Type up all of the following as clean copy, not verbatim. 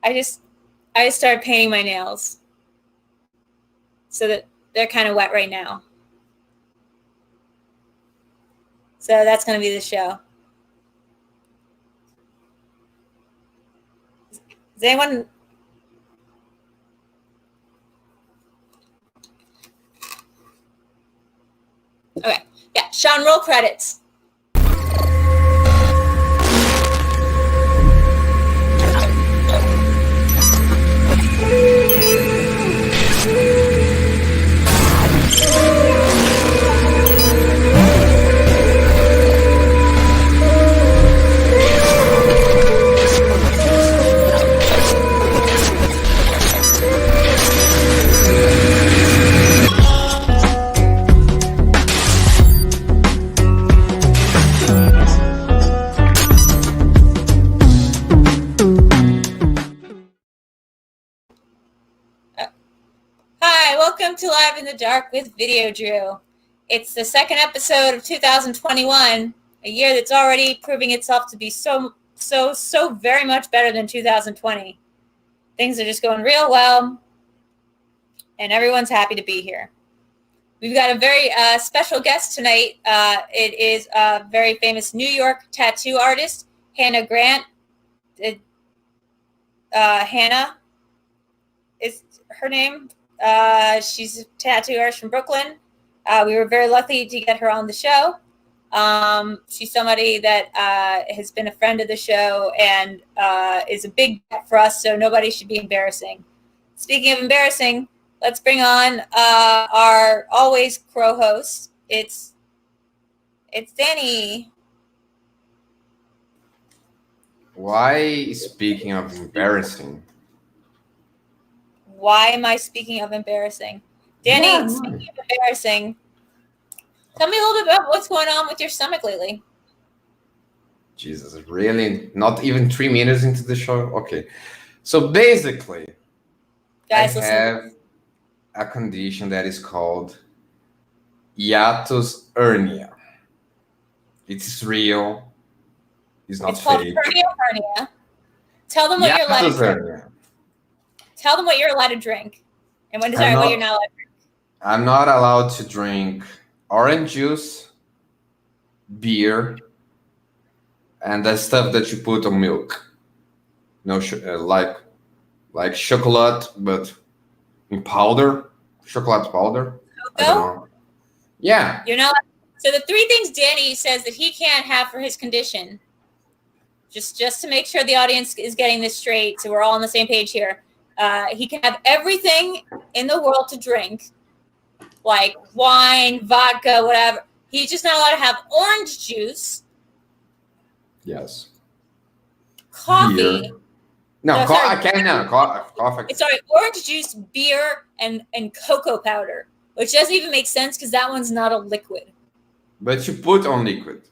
I just started painting my nails so that they're kind of wet right now. So that's going to be the show. Is anyone? Okay. Yeah. Sean, roll credits. Welcome to Live in the Dark with Videodrew. It's the second episode of 2021, a year that's already proving itself to be so very much better than 2020. Things are just going real well, and everyone's happy to be here. We've got a very special guest tonight. It is a very famous New York tattoo artist, HANNAH.CLAIRE.GRANT. Hannah is her name. She's a tattoo artist from Brooklyn. We were very lucky to get her on the show. She's somebody that has been a friend of the show and is a big get for us, so nobody should be embarrassing. Speaking of embarrassing, let's bring on our always crow host. It's Danny. Why, speaking of embarrassing? Why am I speaking of embarrassing? Danny, speaking of embarrassing, tell me a little bit about what's going on with your stomach lately. Jesus, really? Not even 3 minutes into the show? Okay. So basically, guys, I have a condition that is called hiatus hernia. It's real. It's not fake. It's called hernia. Tell them what you're allowed to drink. Tell them what you're allowed to drink, and what you're not allowed to drink. I'm not allowed to drink orange juice, beer, and the stuff that you put on milk. No, like chocolate, but in powder, chocolate powder. I don't know. Yeah. You're not. So the 3 things Danny says that he can't have for his condition, just to make sure the audience is getting this straight, so we're all on the same page here. He can have everything in the world to drink, like wine, vodka, whatever. He's just not allowed to have orange juice. Yes. Coffee. Beer. No, I can't now. Coffee. Sorry, orange juice, beer, and cocoa powder, which doesn't even make sense because that one's not a liquid. But you put on liquid.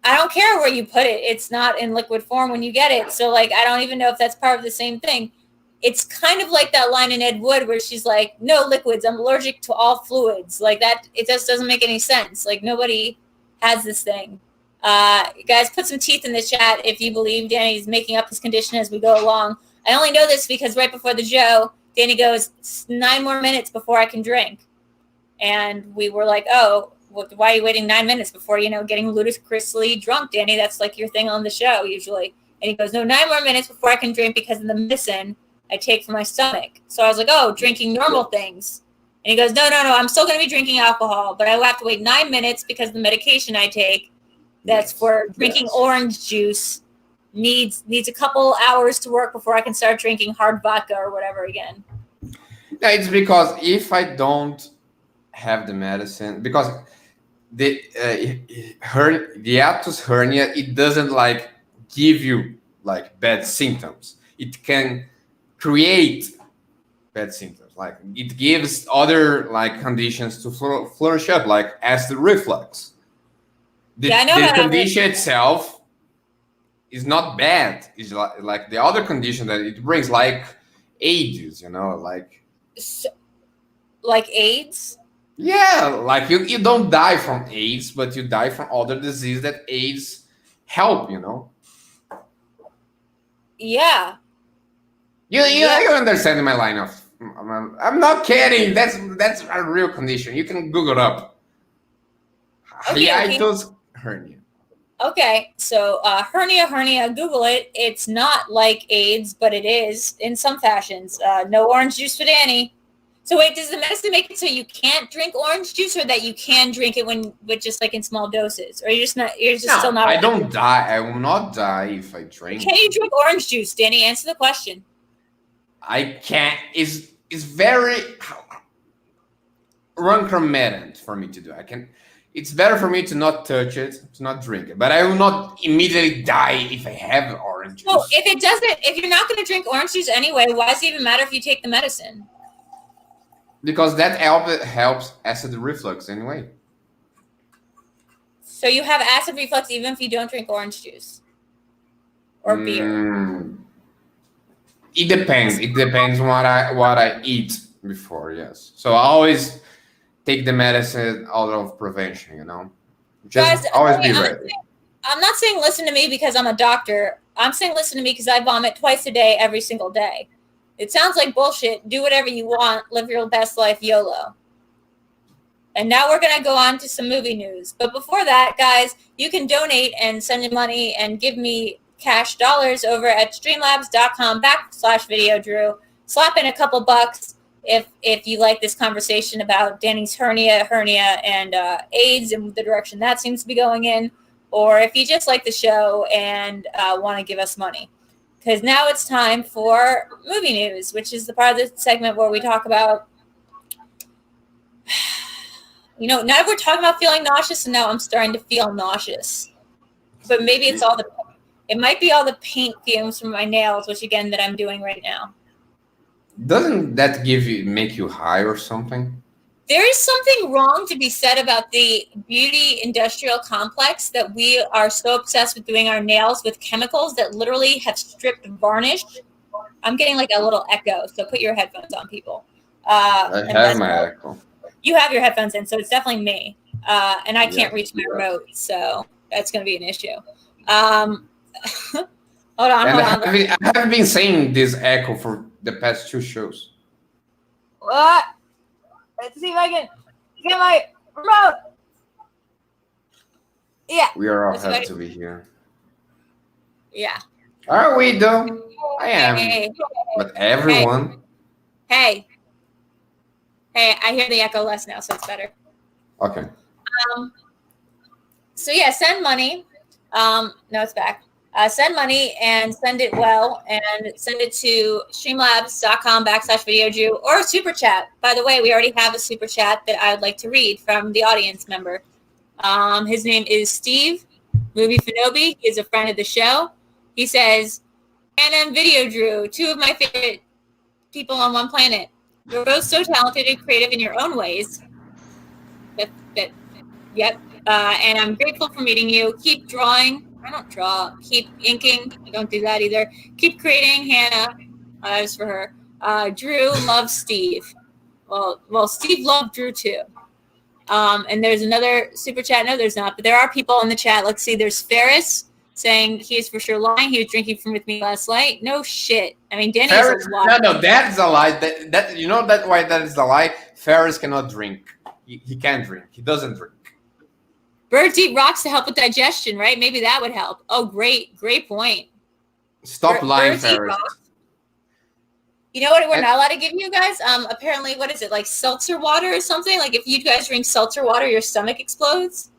I don't care where you put it. It's not in liquid form when you get it. So, like, I don't even know if that's part of the same thing. It's kind of like that line in Ed Wood where she's like, no liquids. I'm allergic to all fluids. Like that, it just doesn't make any sense. Like, nobody has this thing. Guys, put some teeth in the chat if you believe Danny's making up his condition as we go along. I only know this because right before the show, Danny goes, 9 more minutes before I can drink. And we were like, oh, why are you waiting 9 minutes before, getting ludicrously drunk, Danny? That's like your thing on the show usually. And he goes, no, 9 more minutes before I can drink because of the medicine I take for my stomach. So I was like, oh, drinking normal things. And he goes, no, I'm still going to be drinking alcohol, but I will have to wait 9 minutes because the medication I take that's for drinking orange juice needs a couple hours to work before I can start drinking hard vodka or whatever again. No, it's because if I don't have the medicine, because the hiatus hernia, it doesn't like give you like bad symptoms. It can create bad symptoms. Like it gives other like conditions to flourish up, like acid reflux. The condition itself is not bad. It's like the other condition that it brings, like AIDS, like AIDS. Yeah, like you don't die from AIDS, but you die from other disease that AIDS help, Yeah. You Yeah. you understand my line of? I'm not kidding. That's a real condition. You can Google it up. Okay. Hiatus hernia. Okay, so hernia, Google it. It's not like AIDS, but it is in some fashions. No orange juice for Danny. So wait, does the medicine make it so you can't drink orange juice, or that you can drink it with just like in small doses, or you're just No, still not? I don't die. I will not die if I drink. Can you drink orange juice, Danny? Answer the question. I can't. It's very unconvenient for me to do. I can. It's better for me to not touch it, to not drink it. But I will not immediately die if I have orange juice. No, if you're not going to drink orange juice anyway, why does it even matter if you take the medicine? Because that helps acid reflux anyway. So you have acid reflux even if you don't drink orange juice or beer. It depends. It depends what I eat before. Yes. So I always take the medicine out of prevention. Just Guys, always be ready. I'm not saying listen to me because I'm a doctor. I'm saying listen to me because I vomit twice a day, every single day. It sounds like bullshit. Do whatever you want. Live your best life, YOLO. And now we're going to go on to some movie news. But before that, guys, you can donate and send me money and give me cash dollars over at streamlabs.com/Videodrew. Slap in a couple bucks if you like this conversation about Danny's hernia and AIDS and the direction that seems to be going in, or if you just like the show and want to give us money. Because now it's time for movie news, which is the part of the segment where we talk about, now we're talking about feeling nauseous, and now I'm starting to feel nauseous. But maybe it might be all the paint fumes from my nails, which again, that I'm doing right now. Doesn't that make you high or something? There is something wrong to be said about the beauty industrial complex that we are so obsessed with doing our nails with chemicals that literally have stripped varnish. I'm getting like a little echo, so put your headphones on, people. I have my echo. You have your headphones in, so it's definitely me. And I can't reach my remote, so that's going to be an issue. Hold on. I have been saying this echo for the past 2 shows. What? Let's see if I can get my remote. Yeah. We are all have to be here. Yeah. Are we though? I am. Hey. But everyone. Hey, I hear the echo less now, so it's better. Okay. So yeah, send money. No, it's back. Send money and send it well, and send it to streamlabs.com/Videodrew or a super chat. By the way, we already have a super chat that I would like to read from the audience member. His name is Steve Movie Finobi. He is a friend of the show. He says, "HANNAH and Videodrew, 2 of my favorite people on one planet. You're both so talented and creative in your own ways." Yep. And I'm grateful for meeting you. Keep drawing. I don't draw. Keep inking. I don't do that either. Keep creating, Hannah. That was for her. Drew loves Steve. Well, Steve loved Drew too. And there's another super chat. No, there's not. But there are people in the chat. Let's see. There's Ferris saying he is for sure lying. He was drinking with me last night. No shit. I mean, Danny is a lie. No, that's a lie. That you know that why that is a lie. Ferris cannot drink. He can't drink. He doesn't drink. Birds eat rocks to help with digestion, right? Maybe that would help. Oh, great point. Stop lying, Ferris. You know what we're not allowed to give you guys? Apparently, what is it, like seltzer water or something? Like if you guys drink seltzer water, your stomach explodes?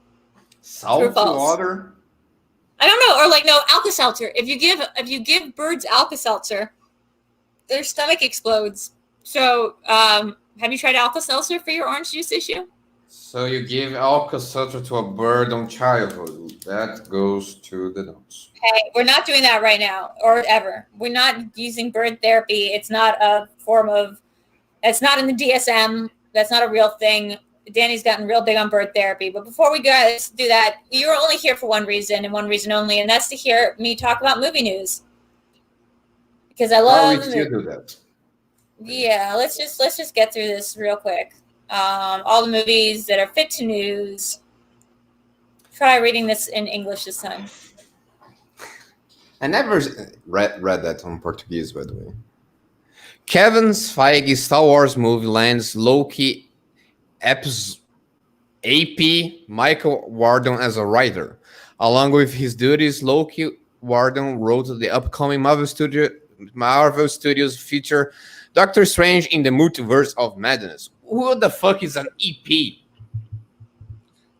Seltzer water? I don't know. Or like, no, Alka-Seltzer. If you give birds Alka-Seltzer, their stomach explodes. So have you tried Alka-Seltzer for your orange juice issue? So you give Alka-Seltzer to a bird on childhood. That goes to the notes. Hey, we're not doing that right now or ever. We're not using bird therapy. It's not a form of, it's not in the DSM. That's not a real thing. Danny's gotten real big on bird therapy. But before we guys do that, you're only here for one reason and one reason only, and that's to hear me talk about movie news. Because I love. We still do that. Yeah, let's just get through this real quick. All the movies that are fit to news. Try reading this in English this time. I never read that on Portuguese, by the way. Kevin Feige's Star Wars movie lands Loki episode AP Michael Wardon as a writer. Along with his duties, Loki Wardon wrote the upcoming Marvel Studios feature Doctor Strange in the Multiverse of Madness. Who the fuck is an EP?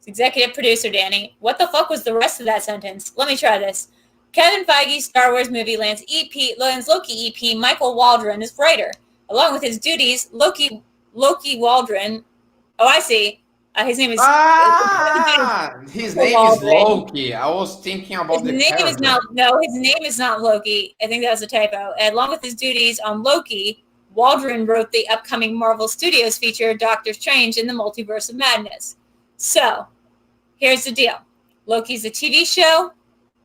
Executive producer, Danny. What the fuck was the rest of that sentence? Let me try this. Kevin Feige's Star Wars movie lands Loki EP Michael Waldron as writer. Along with his duties, Loki Waldron. Oh, I see. His name is. His name is Loki. I was thinking about his name character. is not. No, his name is not Loki. I think that was a typo. And along with his duties on Loki, Waldron wrote the upcoming Marvel Studios feature Doctor Strange in the Multiverse of Madness. So, here's the deal. Loki's a TV show,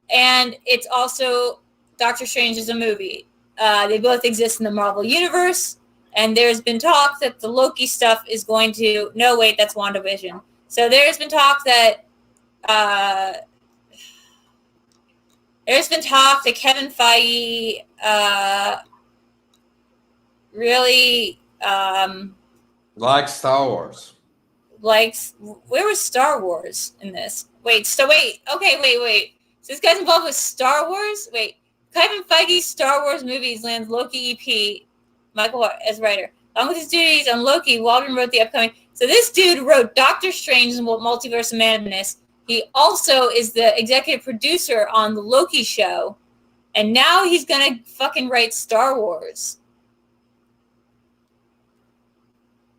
and it's also Doctor Strange is a movie. They both exist in the Marvel Universe, and there's been talk that the Loki stuff is going to... No, wait, that's WandaVision. So there's been talk that... Kevin Feige really... like Star Wars. Where was Star Wars in this? Wait. So this guy's involved with Star Wars? Wait. Kevin Feige's Star Wars movies lands Loki EP, Michael as writer. Along with his duties on Loki, Waldron wrote the upcoming... So this dude wrote Doctor Strange in Multiverse of Madness. He also is the executive producer on the Loki show. And now he's going to fucking write Star Wars.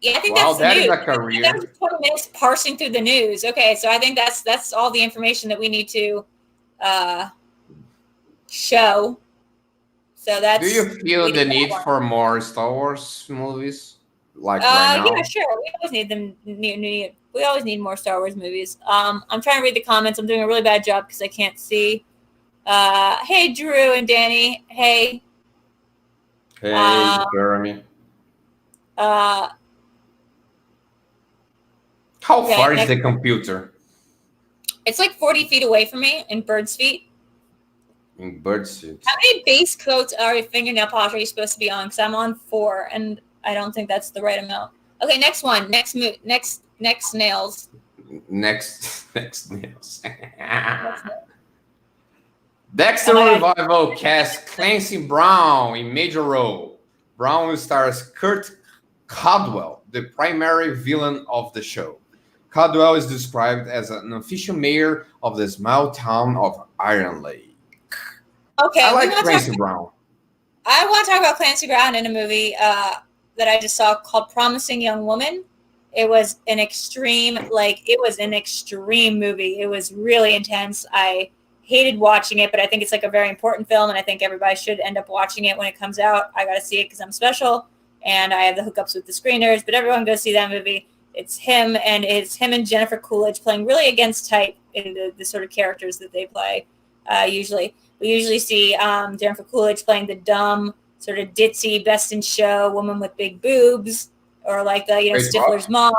Yeah, I think that's the news. That is a career. That was 20 minutes parsing through the news. Okay, so I think that's all the information that we need to show. So that's. Do you feel the need for more Star Wars movies? Right now? Yeah, sure. We always need them. We always need more Star Wars movies. I'm trying to read the comments. I'm doing a really bad job because I can't see. Hey, Drew and Danny. Hey. Hey, Jeremy. How far is the computer? It's like 40 feet away from me in bird's feet. In bird's feet. How many base coats or fingernail polish are you supposed to be on? Because I'm on 4, and I don't think that's the right amount. Okay, next one. Next nails. Next nails. Dexter Revival cast Clancy Brown in major role. Brown stars Kurt Caldwell, the primary villain of the show. Caldwell is described as an official mayor of the small town of Iron Lake. Okay, I like Clancy Brown. I want to talk about Clancy Brown in a movie that I just saw called Promising Young Woman. It was an extreme movie. It was really intense. I hated watching it, but I think it's like a very important film, and I think everybody should end up watching it when it comes out. I got to see it because I'm special, and I have the hookups with the screeners, but everyone go see that movie. It's him and Jennifer Coolidge playing really against type in the sort of characters that they play. Usually we see Jennifer Coolidge playing the dumb, sort of ditzy, best in show woman with big boobs, or like the Stifler's mom.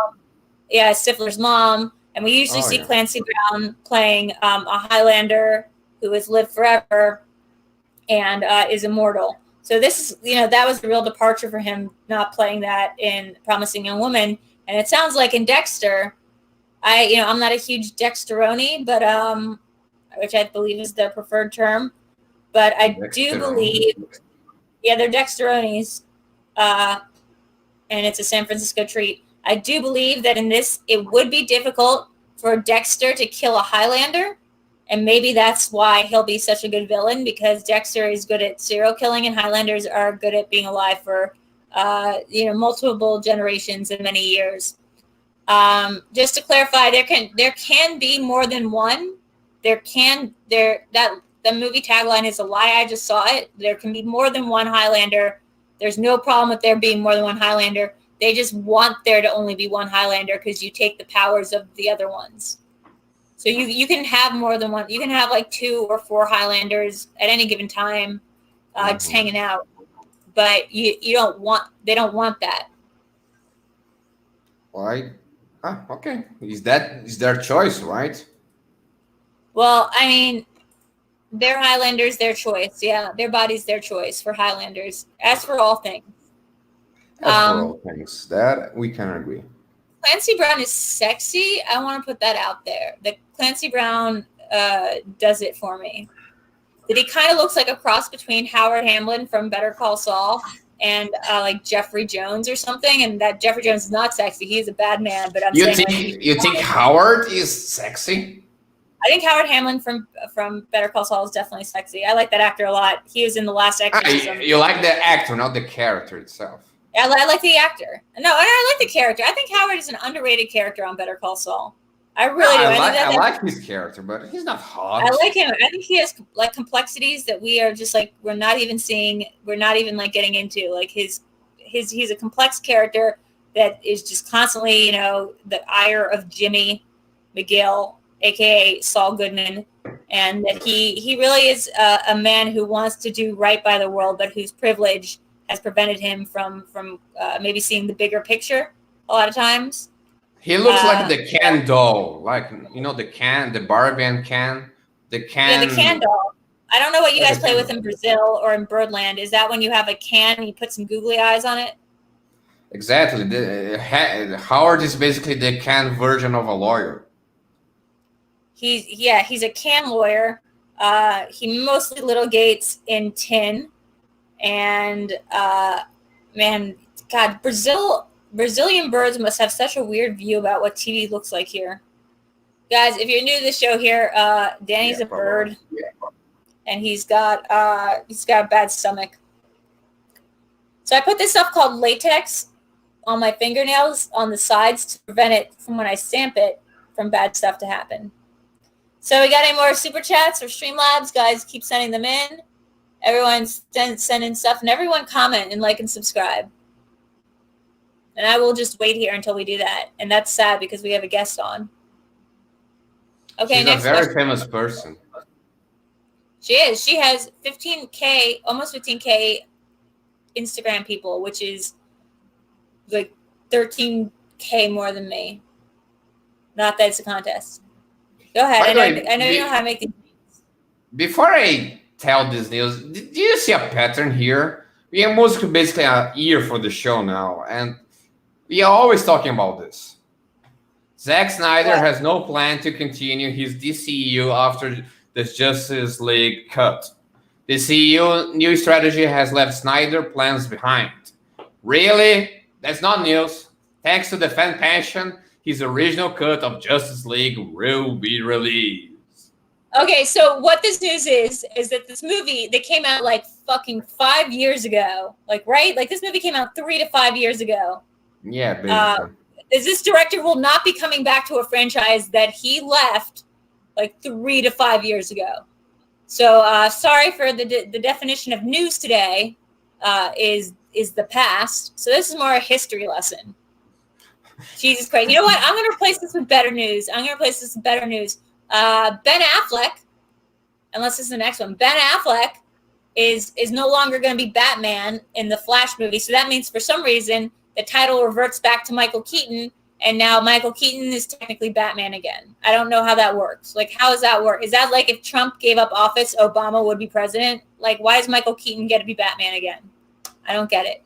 Yeah, Stifler's mom. And we usually see Clancy Brown playing a Highlander who has lived forever and is immortal. So this is, that was a real departure for him, not playing that in Promising Young Woman. And it sounds like in Dexter, I'm not a huge Dexteroni, but which I believe is their preferred term. But I do believe, they're Dexteronis, and it's a San Francisco treat. I do believe that in this, it would be difficult for Dexter to kill a Highlander, and maybe that's why he'll be such a good villain, because Dexter is good at serial killing, and Highlanders are good at being alive for multiple generations and many years. Just to clarify, there can be more than one. The movie tagline is a lie. I just saw it. There can be more than one Highlander. There's no problem with there being more than one Highlander. They just want there to only be one Highlander because you take the powers of the other ones. So you can have more than one. You can have like 2 or 4 Highlanders at any given time, just hanging out. But they don't want that. Why? Okay. Is their choice, right? Well, I mean, they're Highlanders, their choice. Yeah, their body's their choice for Highlanders. As for all things. As for all things, that we can agree. Clancy Brown is sexy. I want to put that out there. The Clancy Brown does it for me. That he kind of looks like a cross between Howard Hamlin from Better Call Saul and like Jeffrey Jones or something. And that Jeffrey Jones is not sexy. He is a bad man. But I'm saying you think Howard is sexy? I think Howard Hamlin from Better Call Saul is definitely sexy. I like that actor a lot. He was in the last Exorcism. You like the actor, not the character itself. I like the actor. No, I like the character. I think Howard is an underrated character on Better Call Saul. I really do. I like his character, but he's not hot. I like him. I think he has like complexities that we are just like we're not even seeing. We're not even like getting into. Like he's a complex character that is just constantly, the ire of Jimmy McGill, aka Saul Goodman, and that he really is a man who wants to do right by the world, but whose privilege has prevented him from maybe seeing the bigger picture a lot of times. He looks like the Ken doll, like the Barbie and Ken, the Ken. Yeah, the Ken doll. I don't know what you guys play with in Brazil or in Birdland. Is that when you have a can and you put some googly eyes on it? Exactly. Howard is basically the Ken version of a lawyer. He's a Can lawyer. He mostly litigates in tin, and man, God, Brazilian birds must have such a weird view about what TV looks like here. Guys, if you're new to the show here, Danny's a bird, and he's got a bad stomach. So I put this stuff called latex on my fingernails on the sides to prevent it from when I stamp it from bad stuff to happen. So we got any more super chats or Streamlabs? Guys, keep sending them in. Everyone's sending stuff, and everyone comment and like and subscribe. And I will just wait here until we do that. And that's sad because we have a guest on. Okay, she's next a very question. famous person. She is. She has 15K, almost 15K Instagram people, which is like 13K more than me. Not that it's a contest. Go ahead. I know you know how to make these things. Before I tell this news, do you see a pattern here? We have basically a year for the show now, and we are always talking about this. Zack Snyder has no plan to continue his DCU after the Justice League cut. The DCU new strategy has left Snyder plans behind. Really? That's not news. Thanks to the fan passion, his original cut of Justice League will be released. Okay, so what this news is that this movie, they came out like fucking 5 years ago. Like, right? Like, this movie came out 3 to 5 years ago. Yeah, basically. This director will not be coming back to a franchise that he left like 3 to 5 years ago. So sorry for the definition of news today is the past. So this is more a history lesson. Jesus Christ. You know what? I'm going to replace this with better news. Ben Affleck, unless this is the next one, Ben Affleck is no longer going to be Batman in the Flash movie. So that means for some reason the title reverts back to Michael Keaton, and now Michael Keaton is technically Batman again. I don't know how that works. Like, how does that work? Is that like if Trump gave up office, Obama would be president? Like, why does Michael Keaton get to be Batman again? I don't get it.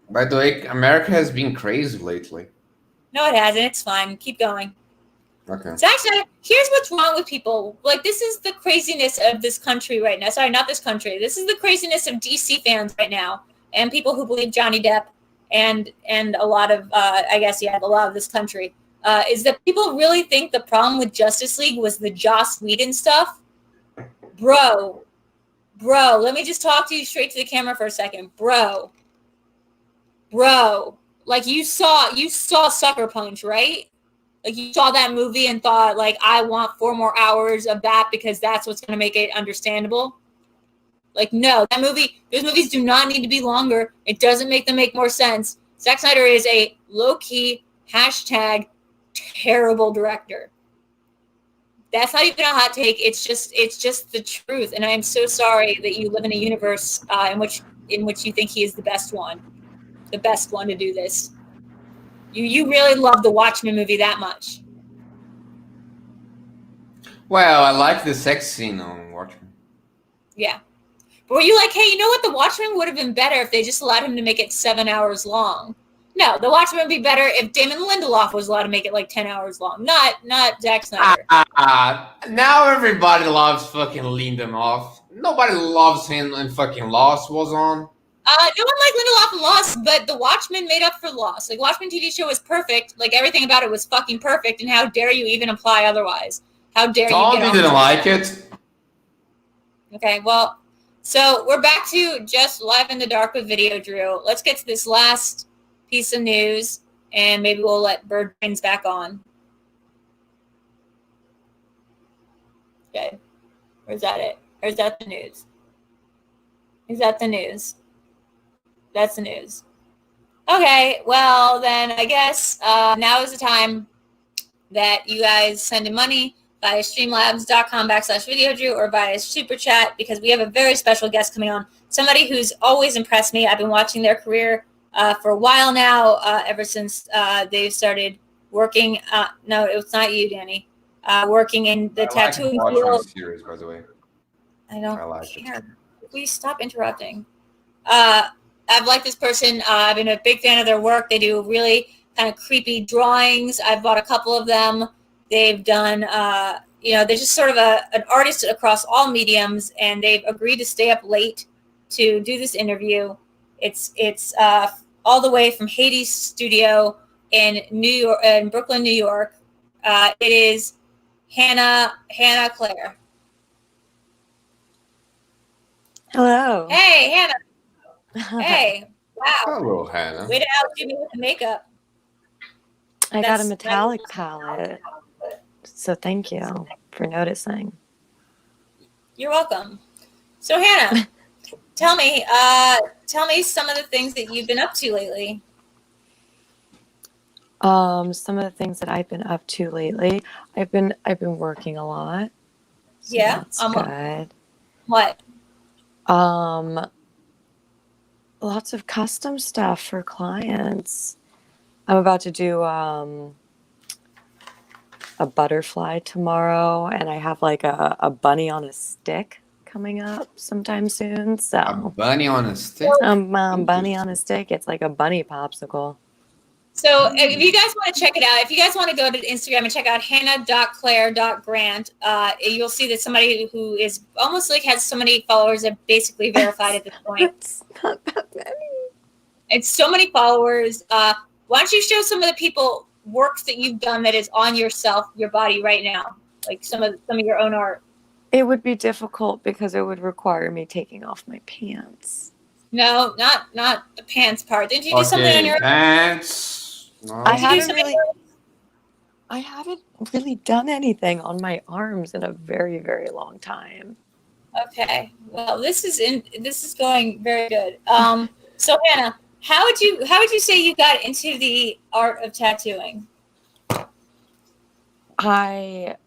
By the way, America has been crazy lately. No, it hasn't. It's fine. Keep going. Okay. So actually, here's what's wrong with people. Like, this is the craziness of this country right now. Sorry, not this country. This is the craziness of DC fans right now, and people who believe Johnny Depp, and a lot of, a lot of this country, is that people really think the problem with Justice League was the Joss Whedon stuff. Bro, let me just talk to you straight to the camera for a second. Bro, like you saw Sucker Punch, right? Like, you saw that movie and thought, like, I want 4 more hours of that because that's what's going to make it understandable. Like, no, those movies do not need to be longer. It doesn't make them make more sense. Zack Snyder is a low-key, #terrible director. That's not even a hot take. It's just the truth. And I am so sorry that you live in a universe in which you think he is the best one to do this. You really love the Watchmen movie that much. Well, I like the sex scene on Watchmen. Yeah. Were you like, hey, you know what? The Watchmen would have been better if they just allowed him to make it 7 hours long. No, The Watchmen would be better if Damon Lindelof was allowed to make it like 10 hours long, not Zack Snyder. Now everybody loves fucking Lindelof. Nobody loves him and fucking Lost was on. No one liked Lindelof and Lost, but The Watchmen made up for Lost. Like, Watchmen TV show was perfect. Like, everything about it was fucking perfect, and how dare you even imply otherwise? How dare you Tommy get on didn't like it. Okay, well, so we're back to just live in the dark with Videodrew. Let's get to this last piece of news, and maybe we'll let Bird Brains back on. Okay, or is that it? Or is that the news? Is that the news? That's the news. Okay, well, then I guess now is the time that you guys send in money via streamlabs.com/Videodrew or via Super Chat, because we have a very special guest coming on. Somebody who's always impressed me. I've been watching their career for a while now, ever since they started working. No, it's not you, Danny. Working in the tattooing field. Series, by the way. I don't like care. Please stop interrupting. I've liked this person. I've been a big fan of their work. They do really kind of creepy drawings. I've bought a couple of them. They've done, they're just sort of an artist across all mediums, and they've agreed to stay up late to do this interview. It's all the way from Hades Studio in Brooklyn, New York. It is HANNAH.CLAIRE. Hello. Hey, Hannah. Hey. Wow. Hello, Hannah. Way to outdo me with the makeup. I got a metallic palette, so thank you for noticing. You're welcome. So, Hannah, tell me some of the things that you've been up to lately. Some of the things that I've been up to lately, I've been working a lot. So Yeah. that's good. What? Lots of custom stuff for clients. I'm about to do a butterfly tomorrow, and I have like a bunny on a stick coming up sometime soon. So A bunny on a stick? Bunny on a stick. It's like a bunny popsicle. So if you guys want to check it out, if you guys want to go to Instagram and check out HANNAH.CLAIRE.GRANT, you'll see that somebody who is almost like has so many followers are basically verified at this point. It's not that many. It's so many followers. Why don't you show some of the people works that you've done that is on yourself, your body right now, like some of your own art? It would be difficult because it would require me taking off my pants. No, not the pants part. Didn't you do something on your pants? No. I haven't really done anything on my arms in a very, very long time. Okay. Well, this is going very good. So Hannah, how would you say you got into the art of tattooing? I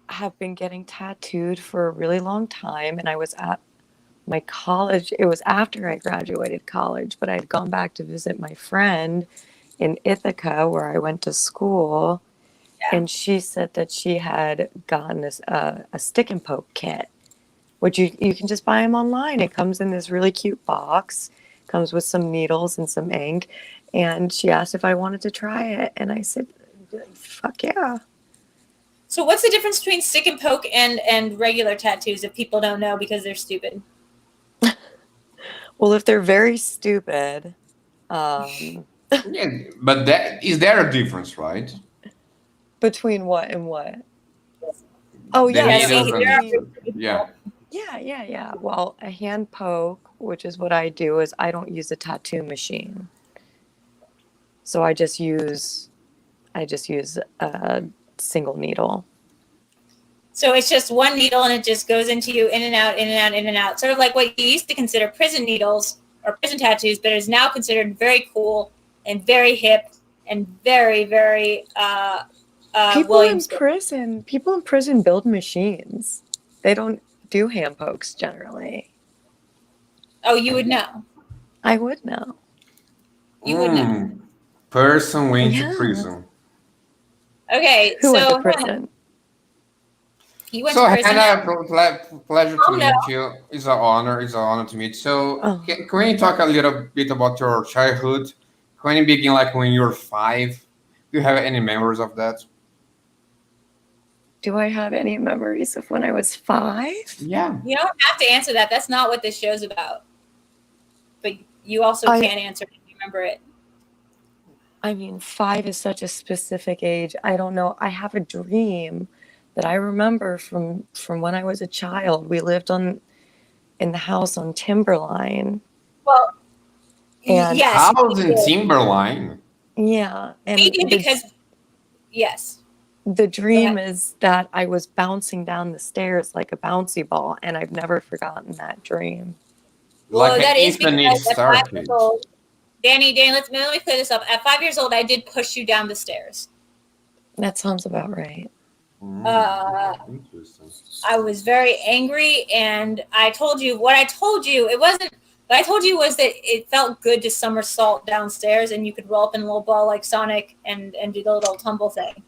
have been getting tattooed for a really long time, and I was at my college. It was after I graduated college, but I'd gone back to visit my friend in Ithaca, where I went to school, and she said that she had gotten a stick and poke kit, which you can just buy them online. It comes in this really cute box, comes with some needles and some ink, and she asked if I wanted to try it, and I said, fuck yeah. So what's the difference between stick and poke and regular tattoos, if people don't know because they're stupid? Well, if they're very stupid, Yeah, but is there a difference, right? between what and what? Oh, The yeah. needles Yeah. Well, a hand poke, which is what I do, is I don't use a tattoo machine. So I just use a single needle. So it's just one needle and it just goes into you in and out, in and out, in and out. Sort of like what you used to consider prison needles or prison tattoos, but is now considered very cool and very hip and very, very People in prison build machines. They don't do hand pokes generally. Oh, you would know. I would know. You would know. Person went to prison. Okay, Who so went to prison? He went So to prison now. Hannah, pleasure to Oh, no. meet you. It's an honor. It's an honor to meet. So Oh. can we talk a little bit about your childhood? Can you begin like when you were 5? Do you have any memories of that? Do I have any memories of when I was 5? Yeah. You don't have to answer that. That's not what this show's about. But you also can answer it if you remember it. I mean, 5 is such a specific age. I don't know. I have a dream that I remember from when I was a child. We lived in the house on Timberline. Well, And yes. House in Timberline. Yeah. And Maybe because, yes. the dream is that I was bouncing down the stairs like a bouncy ball, and I've never forgotten that dream. Well, Like that an is infinite because at 5 years staircase. old, Danny, let me clear this up. At 5 years old, I did push you down the stairs. That sounds about right. Interesting. I was very angry, and I told you what I told you. It wasn't. What I told you was that it felt good to somersault downstairs, and you could roll up in a little ball like Sonic and do the little tumble thing.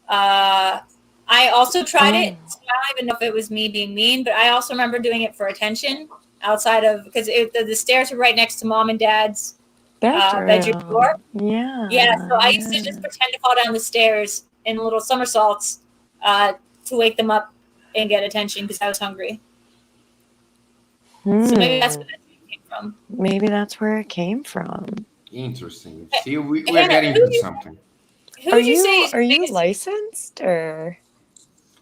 I also tried it. So I don't even know if it was me being mean, but I also remember doing it for attention outside of because the stairs were right next to Mom and Dad's bedroom door. Yeah. Yeah, so I used to just pretend to fall down the stairs in little somersaults to wake them up and get attention because I was hungry. So maybe that's where that came from. Maybe that's where it came from. Interesting. See, we're Hannah, getting who to something. Who would you say is Are your you biggest- licensed, or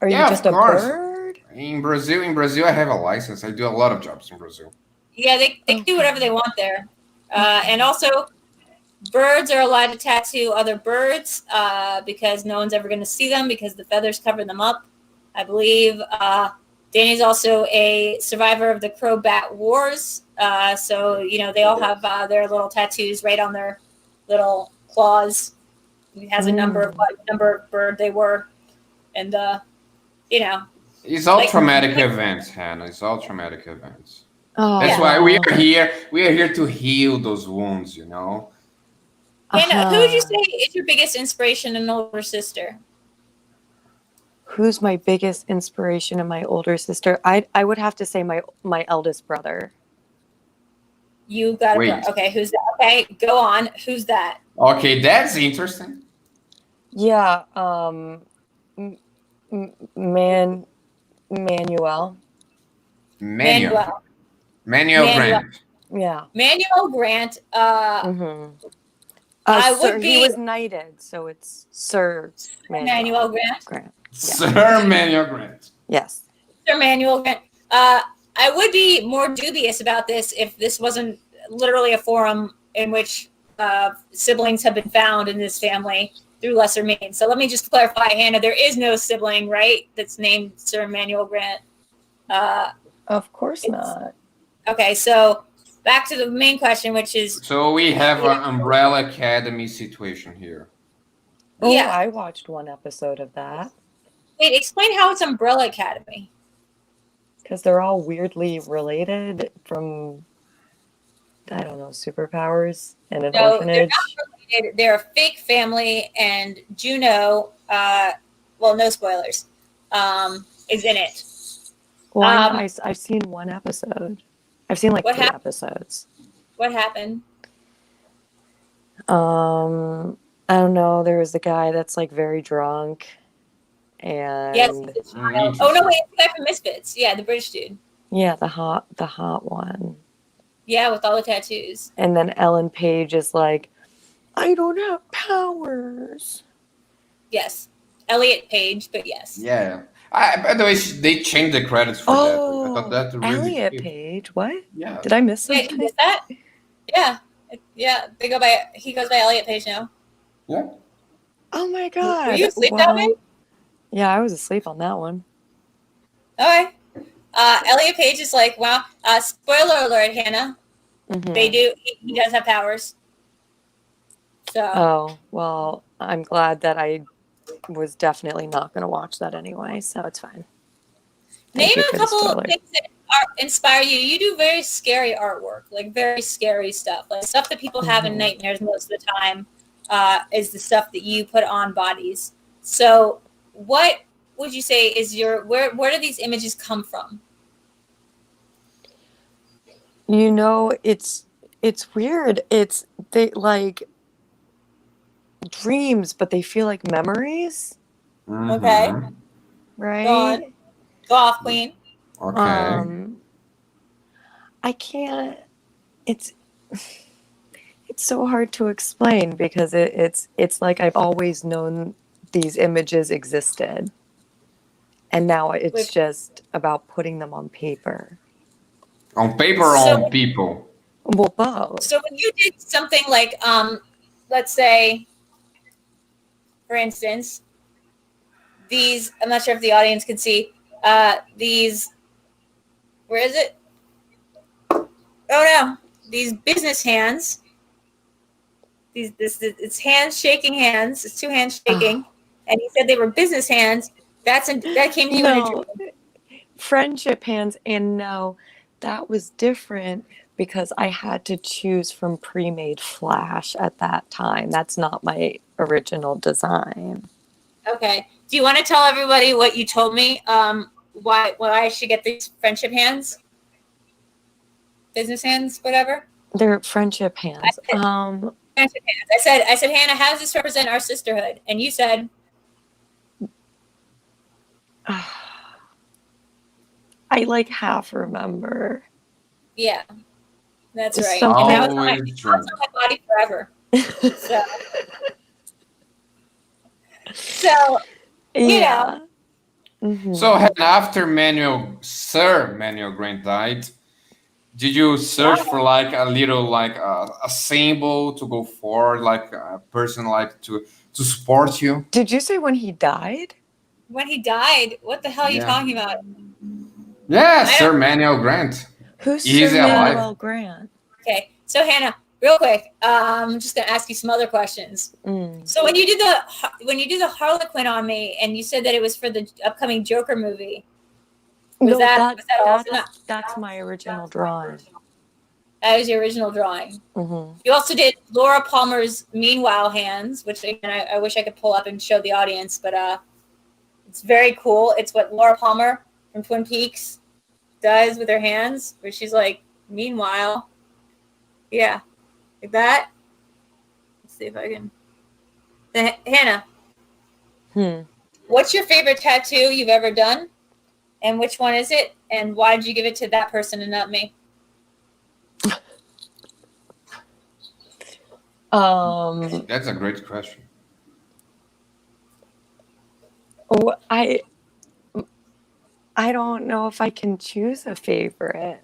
are Yeah, you just a of course. bird? In Brazil, I have a license. I do a lot of jobs in Brazil. Yeah, they do whatever they want there. And also, birds are allowed to tattoo other birds because no one's ever going to see them because the feathers cover them up. I believe Danny's also a survivor of the Crow-Bat Wars. So, you know, they all have their little tattoos right on their little claws. It has a number of what number of bird they were. And, you know. It's all traumatic events, Hannah. It's all traumatic events. Oh, That's why we are here. We are here to heal those wounds, you know. Hannah, who would you say is your biggest inspiration and older sister? Who's my biggest inspiration and my older sister? I would have to say my eldest brother. You got it. Okay, who's that? Okay, go on. Who's that? Okay, that's interesting. Yeah, Manuel. Manuel Grant. Yeah. Manuel Grant. He was knighted, so it's Sir Manuel Grant. Yeah. Sir Manuel Grant. Yes. Sir Manuel Grant. I would be more dubious about this if this wasn't literally a forum in which siblings have been found in this family through lesser means. So let me just clarify, Hannah, there is no sibling, right, that's named Sir Manuel Grant. Of course not. Okay, so back to the main question, which is... So we have an Umbrella Academy situation here. Oh, yeah. I watched one episode of that. Wait, explain how it's Umbrella Academy. Because they're all weirdly related from, I don't know, superpowers and an orphanage. They're not related. They're a fake family, and Juno, well, no spoilers, is in it. Well, I've seen one episode. I've seen like 3 episodes. What happened? I don't know. There was the guy that's like very drunk. And yes, oh no, wait, it's the guy from Misfits. Yeah, the British dude. Yeah, the hot one. Yeah, with all the tattoos. And then Ellen Page is like, I don't have powers. Yes, Elliot Page, but yes. Yeah. By the way, they changed the credits for that. I thought that really Elliot Page. What? Yeah. Did I miss something? Yeah, you missed that? Yeah. Yeah. He goes by Elliot Page now. Yeah. Oh my god. Were you asleep that way? Yeah, I was asleep on that one. Okay. Elliot Page is like, wow. Spoiler alert, Hannah. Mm-hmm. They do. He does have powers. So. Oh, well, I'm glad that I was definitely not going to watch that anyway, so it's fine. Name a couple of things that inspire you. You do very scary artwork, like very scary stuff, like stuff that people have in nightmares most of the time is the stuff that you put on bodies. So what would you say is where do these images come from? You know, it's weird. They like dreams, but they feel like memories, Okay. Mhm. right? Go off, Queen. Okay. I can't. It's so hard to explain because it's like I've always known these images existed, and now it's just about putting them on paper. On paper or on people? Well, both. So when you did something like, let's say, for instance, these, I'm not sure if the audience can see, these, where is it? Oh no, these business hands. It's hands shaking hands. It's two hands shaking, and he said they were business hands. That came to you in a dream. Friendship hands, and no, that was different because I had to choose from pre-made Flash at that time. That's not my original design. Okay. Do you want to tell everybody what you told me? Why I should get these friendship hands? Business hands, whatever. They're friendship hands. Friendship hands. I said, Hannah, how does this represent our sisterhood? And you said, I like half remember. Yeah, that's right. Something- And that was on my body forever. So you know. Mm-hmm. So after Sir Manuel Grant died, did you search for like a little like a symbol to go forward, like a person like to support you? Did you say when he died? When he died? What the hell are you talking about? Yeah, Sir Manuel Grant. Who's He's Sir alive. Manuel Grant? Okay, so Hannah, real quick, I'm just gonna ask you some other questions. So when you did the Harlequin on me, and you said that it was for the upcoming Joker movie, that's my original drawing. That was your original drawing. Mm-hmm. You also did Laura Palmer's Meanwhile hands, which again, I wish I could pull up and show the audience, but it's very cool. It's what Laura Palmer from Twin Peaks does with her hands, where she's like, meanwhile. Yeah, like that. Let's see if I can. Hannah, what's your favorite tattoo you've ever done? And which one is it? And why did you give it to that person and not me? That's a great question. Oh, I don't know if I can choose a favorite.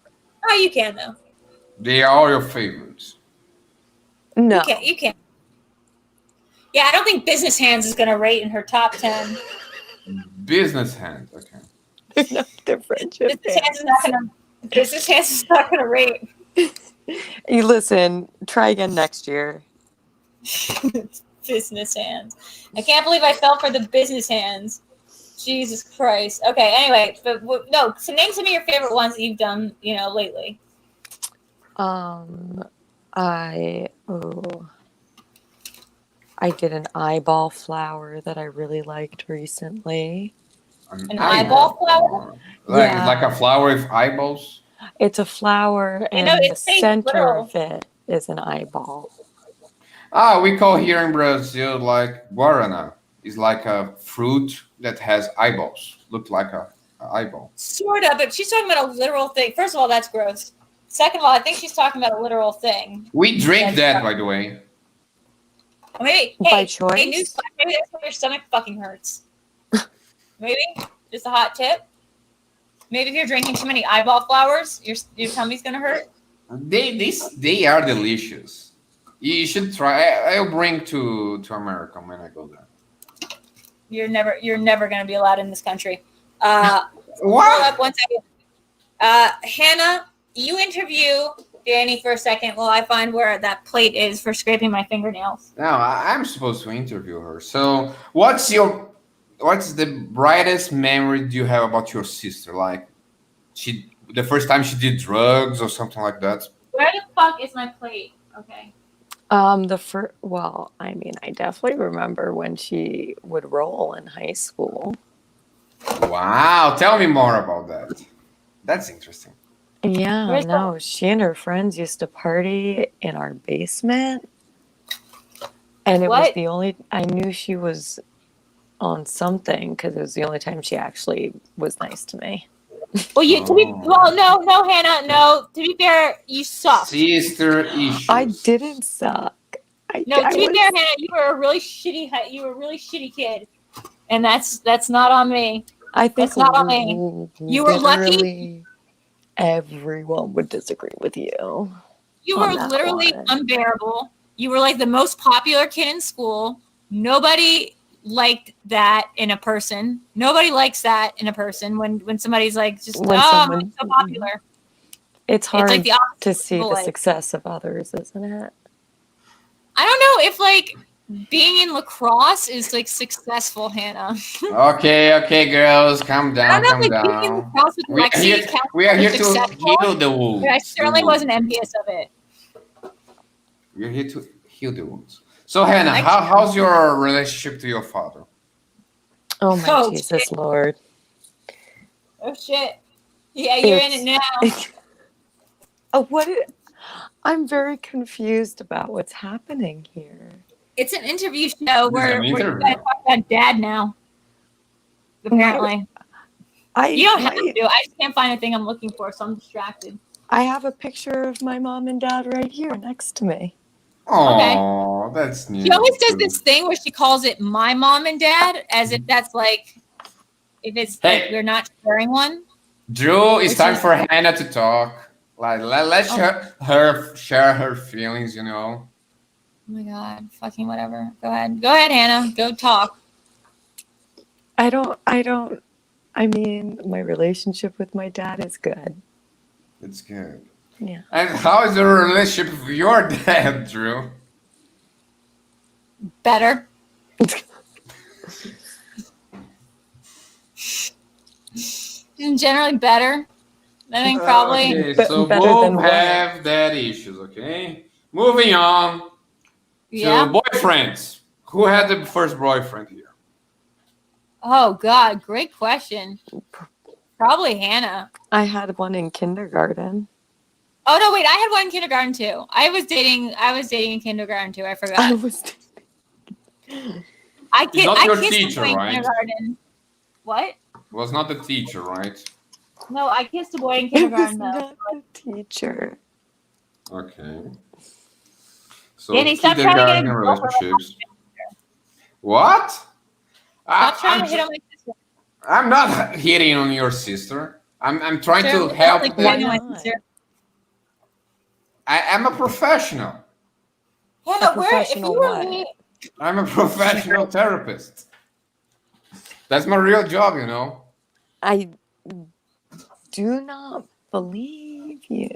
Oh, you can though. They are all your favorites. No, you can't. Yeah, I don't think Business Hands is going to rate in her top 10. Business hands, okay. no, they're friendship hands. Business Hands is not going to rate. You listen. Try again next year. Business Hands. I can't believe I fell for the Business Hands. Jesus Christ. Okay. Anyway, but no. So name some of your favorite ones that you've done, lately. I did an eyeball flower that I really liked recently. An eyeball flower? Like a flower with eyeballs? It's a flower, and the center of it is an eyeball. We call here in Brazil like guarana. It's like a fruit that has eyeballs. Look like a eyeball. Sort of, but she's talking about a literal thing. First of all, that's gross. Second of all, I think she's talking about a literal thing. We drink that, by the way. Maybe, by choice. Hey, maybe that's why your stomach fucking hurts. Maybe just a hot tip. Maybe if you're drinking too many eyeball flowers, your tummy's gonna hurt. They are delicious. You should try. I'll bring to America when I go there. You're never gonna be allowed in this country. What? Hold up 1 second. Hannah, you interview Danny for a second while I find where that plate is for scraping my fingernails. No, I'm supposed to interview her. So, what's the brightest memory do you have about your sister? Like, the first time she did drugs or something like that? Where the fuck is my plate? Okay. I definitely remember when she would roll in high school. Wow, tell me more about that. That's interesting. Yeah, Where's no, she and her friends used to party in our basement. And it was What? the only, I knew she was on something because it was the only time she actually was nice to me. Well, no, Hannah, no. To be fair, you sucked. Sister issues. I didn't suck. No, to be fair, Hannah, you were a really shitty kid, and that's not on me. I think That's not on me. You were lucky. literally everyone would disagree with you. You on were that literally one. unbearable. You were like the most popular kid in school. Nobody liked that in a person. Nobody likes that in a person when somebody's like just I'm so popular. It's hard like the opposite to of see the like- success of others, isn't it? I don't know if like being in lacrosse is like successful, Hannah. Okay, girls, calm down, I don't calm know if like, being in down. lacrosse with We are Lexi here, counts we are as here to successful, heal the wounds. but I certainly wasn't envious of it. We're here to heal the wounds. So, Hannah, I- how's your relationship to your father? Oh my Oh, Jesus shit. Lord. Oh shit! Yeah, you're in it now. I'm very confused about what's happening here. It's an interview show It's where an you interview. gotta talk about dad now. Apparently. You don't have to. I just can't find the thing I'm looking for, so I'm distracted. I have a picture of my mom and dad right here next to me. Oh, that's neat. She always does this thing where she calls it my mom and dad, as if that's like, if it's like we're not sharing one. Drew, it's time for Hannah to talk. Like, let's her share her feelings, you know. Oh my god, fucking whatever. Go ahead, Hannah. Go talk. I mean, my relationship with my dad is good. It's good. Yeah. And how is the relationship with your dad, Drew? Better. Generally better. I think probably. Okay, so both have dad issues, okay? Moving on to boyfriends. Who had the first boyfriend here? Oh God, great question. Probably Hannah. I had one in kindergarten. Oh no, wait, I had one in kindergarten too. I was dating in kindergarten too. I forgot. I kissed your kissed teacher, a boy in right? kindergarten. What? Was not the teacher, right? No, I kissed a boy in kindergarten though. Not the teacher. Okay. So Danny, stop trying to get a relationships. What? Stop trying to hit on my sister. I'm not hitting on your sister. I'm trying to help. I'm a professional. Yeah, if you were me, I'm a professional therapist. That's my real job, you know. I do not believe you.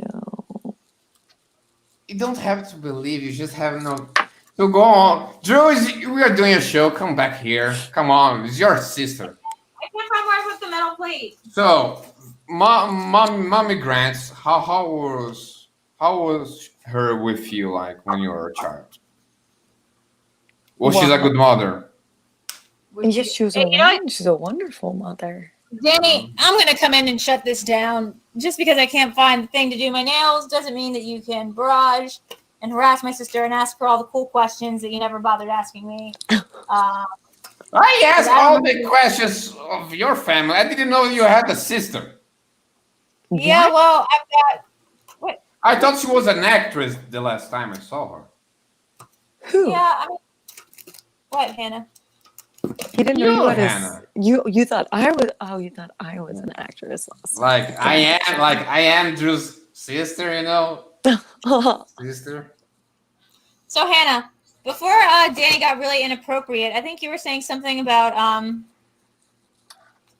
You don't have to believe. You just have no. So go on, Drew. We are doing a show. Come back here. Come on. It's your sister. I can't find where I put the metal plate. So, mommy Grants, how was her with you like when you were a child? Was she a good mother? Yes, she's a wonderful mother. Danny, I'm going to come in and shut this down. Just because I can't find the thing to do my nails doesn't mean that you can barrage and harass my sister and ask her all the cool questions that you never bothered asking me. I asked all the questions of your family. I didn't know you had a sister. Yeah, well, I've got... What? I thought she was an actress the last time I saw her. Who? Yeah, I mean... What, Hannah? He didn't know you had you thought I was. Oh, you thought I was an actress. Like I am Drew's sister, you know. Sister. So Hannah, before Danny got really inappropriate, I think you were saying something about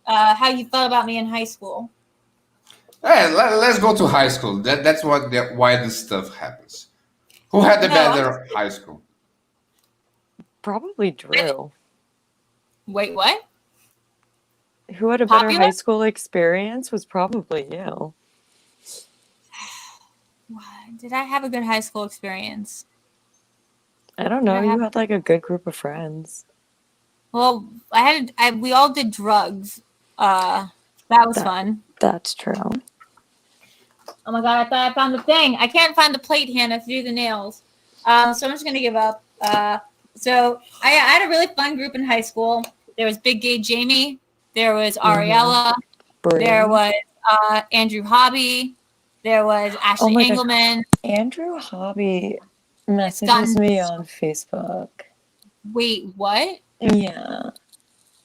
how you felt about me in high school. Hey, let's go to high school. That's why this stuff happens. Who had the better high school? Probably Drew. Wait, what? Who had a better high school experience was probably you. Did I have a good high school experience? I don't know. You had like a good group of friends. Well, we all did drugs. That was fun. That's true. Oh my god, I thought I found the thing. I can't find the plate, Hannah, to do the nails. So I'm just gonna give up. So I had a really fun group in high school. There was Big Gay Jamie. There was Ariella. There was Andrew Hobby. There was Ashley Engelman. Andrew Hobby messages me on Facebook. Wait, what? Yeah.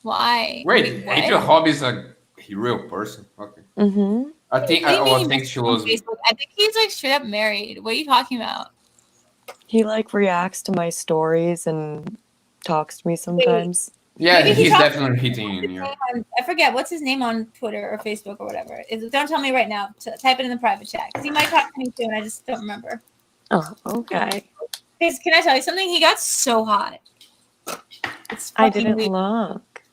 Why? Wait, Andrew Hobby is a real person. Okay. Mm-hmm. I think she was. I think he's like straight up married. What are you talking about? He like reacts to my stories and talks to me sometimes. Yeah, he's definitely hitting in here. I forget what's his name on Twitter or Facebook or whatever. Don't tell me right now. Type it in the private chat because he might talk to me too, and I just don't remember. Oh, okay. Because can I tell you something? He got so hot. I didn't look.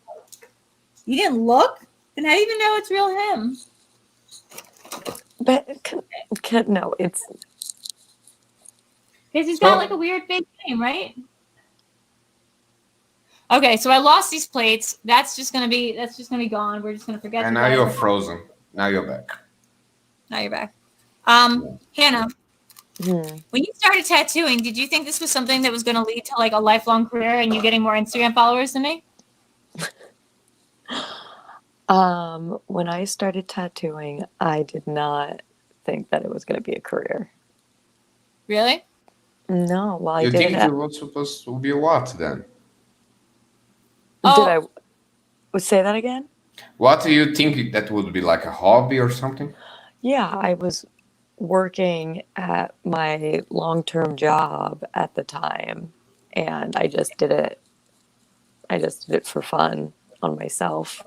You didn't look? Then how do you even know it's real him? But no, it's because he's got like a weird big name, right? Okay, so I lost these plates. That's just gonna be gone. We're just gonna forget. And now you're frozen. Now you're back. Now you're back. Hannah, when you started tattooing, did you think this was something that was gonna lead to like a lifelong career and you getting more Instagram followers than me? When I started tattooing, I did not think that it was going to be a career. Really? No. Well, you think it was supposed to be what then? Did I say that again? What do you think that would be, like a hobby or something? Yeah, I was working at my long-term job at the time, and I just did it. I just did it for fun on myself.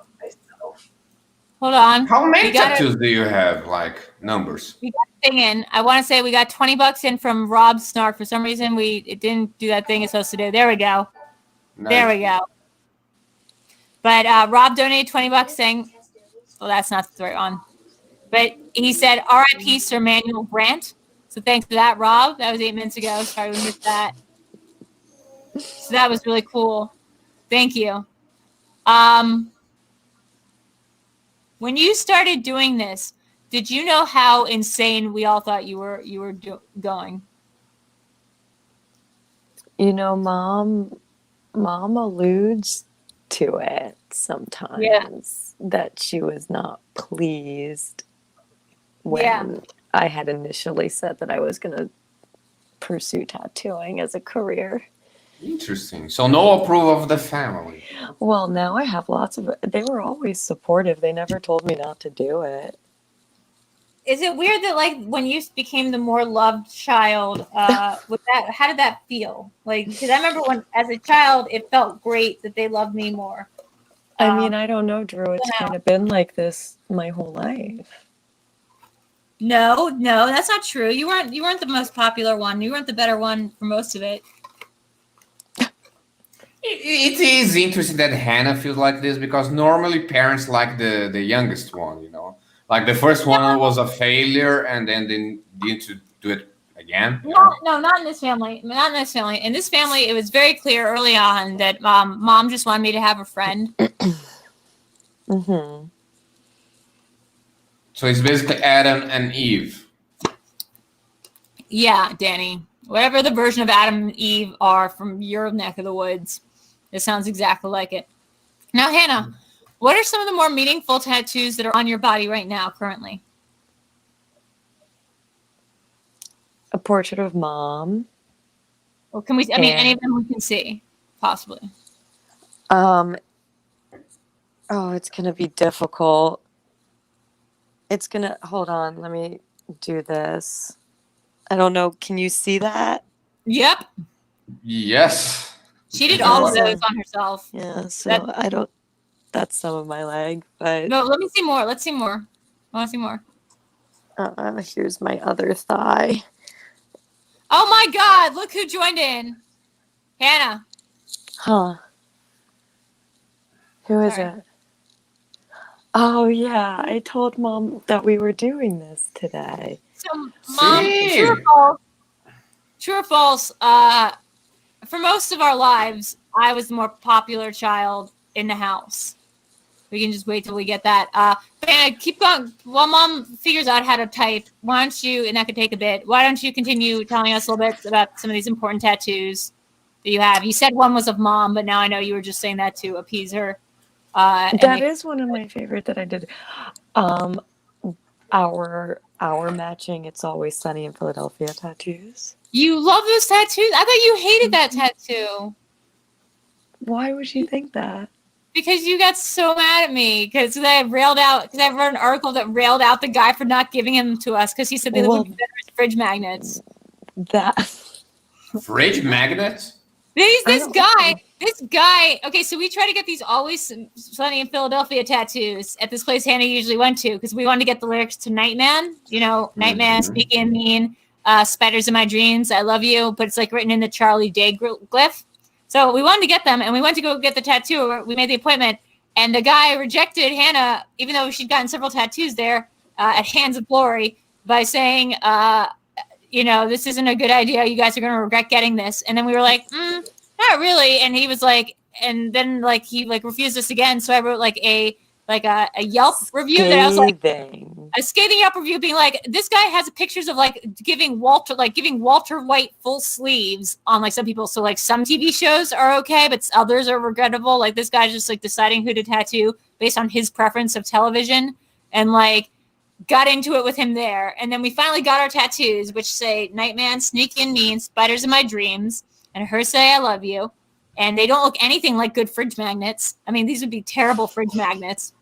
Hold on. How many tattoos do you have? Like numbers? We got a thing in. I want to say we got $20 in from Rob Snark. For some reason, it didn't do that thing it's supposed to do. There we go. Nice. There we go. But Rob donated $20 saying, well, that's not the right one. But he said, R.I.P. Sir Manuel Grant. So thanks for that, Rob. That was 8 minutes ago. Sorry we missed that. So that was really cool. Thank you. When you started doing this, did you know how insane we all thought you were going? You know, Mom alludes to it sometimes that she was not pleased when I had initially said that I was going to pursue tattooing as a career. Interesting. So no approval of the family. Well, now I have they were always supportive. They never told me not to do it. Is it weird that like when you became the more loved child, how did that feel? Like, because I remember when as a child, it felt great that they loved me more. I mean, I don't know, Drew. It's kind of been like this my whole life. No, that's not true. You weren't the most popular one. You weren't the better one for most of it. It is interesting that Hannah feels like this because normally parents like the youngest one, you know. Like the first one was a failure and then they need to do it again. No, not in this family. Not in this family. In this family, it was very clear early on that mom just wanted me to have a friend. Mm-hmm. So it's basically Adam and Eve. Yeah, Danny. Whatever the version of Adam and Eve are from your neck of the woods. It sounds exactly like it. Now, Hannah, what are some of the more meaningful tattoos that are on your body right now, currently? A portrait of Mom. Well, can we? I mean, any of them we can see, possibly. Oh, it's gonna be difficult. Hold on. Let me do this. I don't know. Can you see that? Yep. Yes. She did all of those on herself. Yeah, so that's some of my leg, but... No, let me see more. Let's see more. I want to see more. Here's my other thigh. Oh my God, look who joined in. Hannah. Huh. Who is it? Oh, yeah, I told Mom that we were doing this today. So, Mom, true or false, for most of our lives, I was the more popular child in the house. We can just wait till we get that. But Hannah, keep going. While Mom figures out how to type, why don't you, and that could take a bit, why don't you continue telling us a little bit about some of these important tattoos that you have? You said one was of Mom, but now I know you were just saying that to appease her. That is one of my favorite that I did. Our matching It's Always Sunny in Philadelphia tattoos. You love those tattoos? I thought you hated that tattoo. Why would you think that? Because you got so mad at me because I wrote an article that railed out the guy for not giving him to us because he said they would be better as fridge magnets. Fridge magnets? This guy. Okay, so we try to get these Always Sunny in Philadelphia tattoos at this place Hannah usually went to because we wanted to get the lyrics to Nightman. You know, Nightman, speaking mean, spiders in my dreams, I love you, but it's like written in the Charlie Day glyph. So we wanted to get them, and we went to go get the tattoo. We made the appointment, and the guy rejected Hannah, even though she'd gotten several tattoos there at Hands of Glory, by saying, this isn't a good idea. You guys are going to regret getting this. And then we were like, not really. And he was like, and then like he like refused us again. So I wrote like a Yelp review that I was like a scathing Yelp review being like, this guy has pictures of like giving Walter White full sleeves on like some people. So like some TV shows are okay, but others are regrettable. Like this guy's just like deciding who to tattoo based on his preference of television and like got into it with him there. And then we finally got our tattoos, which say Nightman, Sneak In Mean, Spiders in My Dreams, and Her Say I Love You. And they don't look anything like good fridge magnets. I mean, these would be terrible fridge magnets.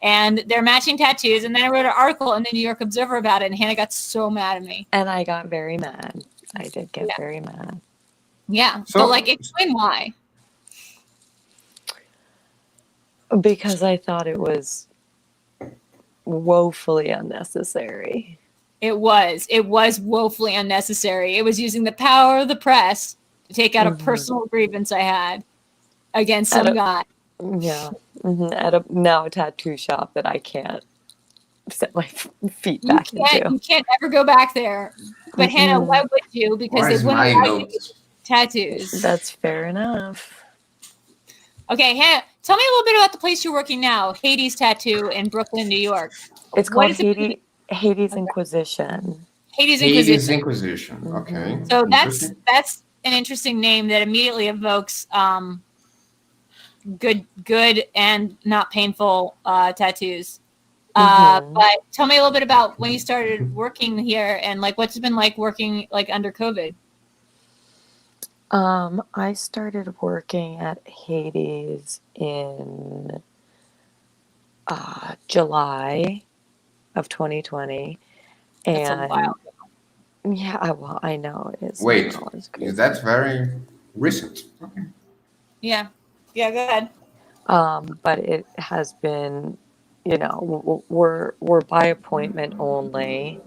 And they're matching tattoos. And then I wrote an article in the New York Observer about it, and Hannah got so mad at me. And I got very mad. I did get very mad. Yeah. So like, explain why. Because I thought it was woefully unnecessary. It was woefully unnecessary. It was using the power of the press to take out a personal grievance I had against some guy. Yeah. At a tattoo shop that I can't set my feet back into. You can't ever go back there. But Hannah, why would you? Because they wouldn't allow you to get tattoos. That's fair enough. Okay, Hannah, tell me a little bit about the place you're working now, Hades Tattoo in Brooklyn, New York. It's called Hades Inquisition. Hades Inquisition. Okay. So that's an interesting name that immediately evokes good and not painful tattoos. But tell me a little bit about when you started working here and like what's it been like working like under COVID. I started working at Hades in July of 2020. That's a while ago. Yeah, well, I know it is. Wait, that's very recent. Okay. Yeah, go ahead. But it has been, we're by appointment only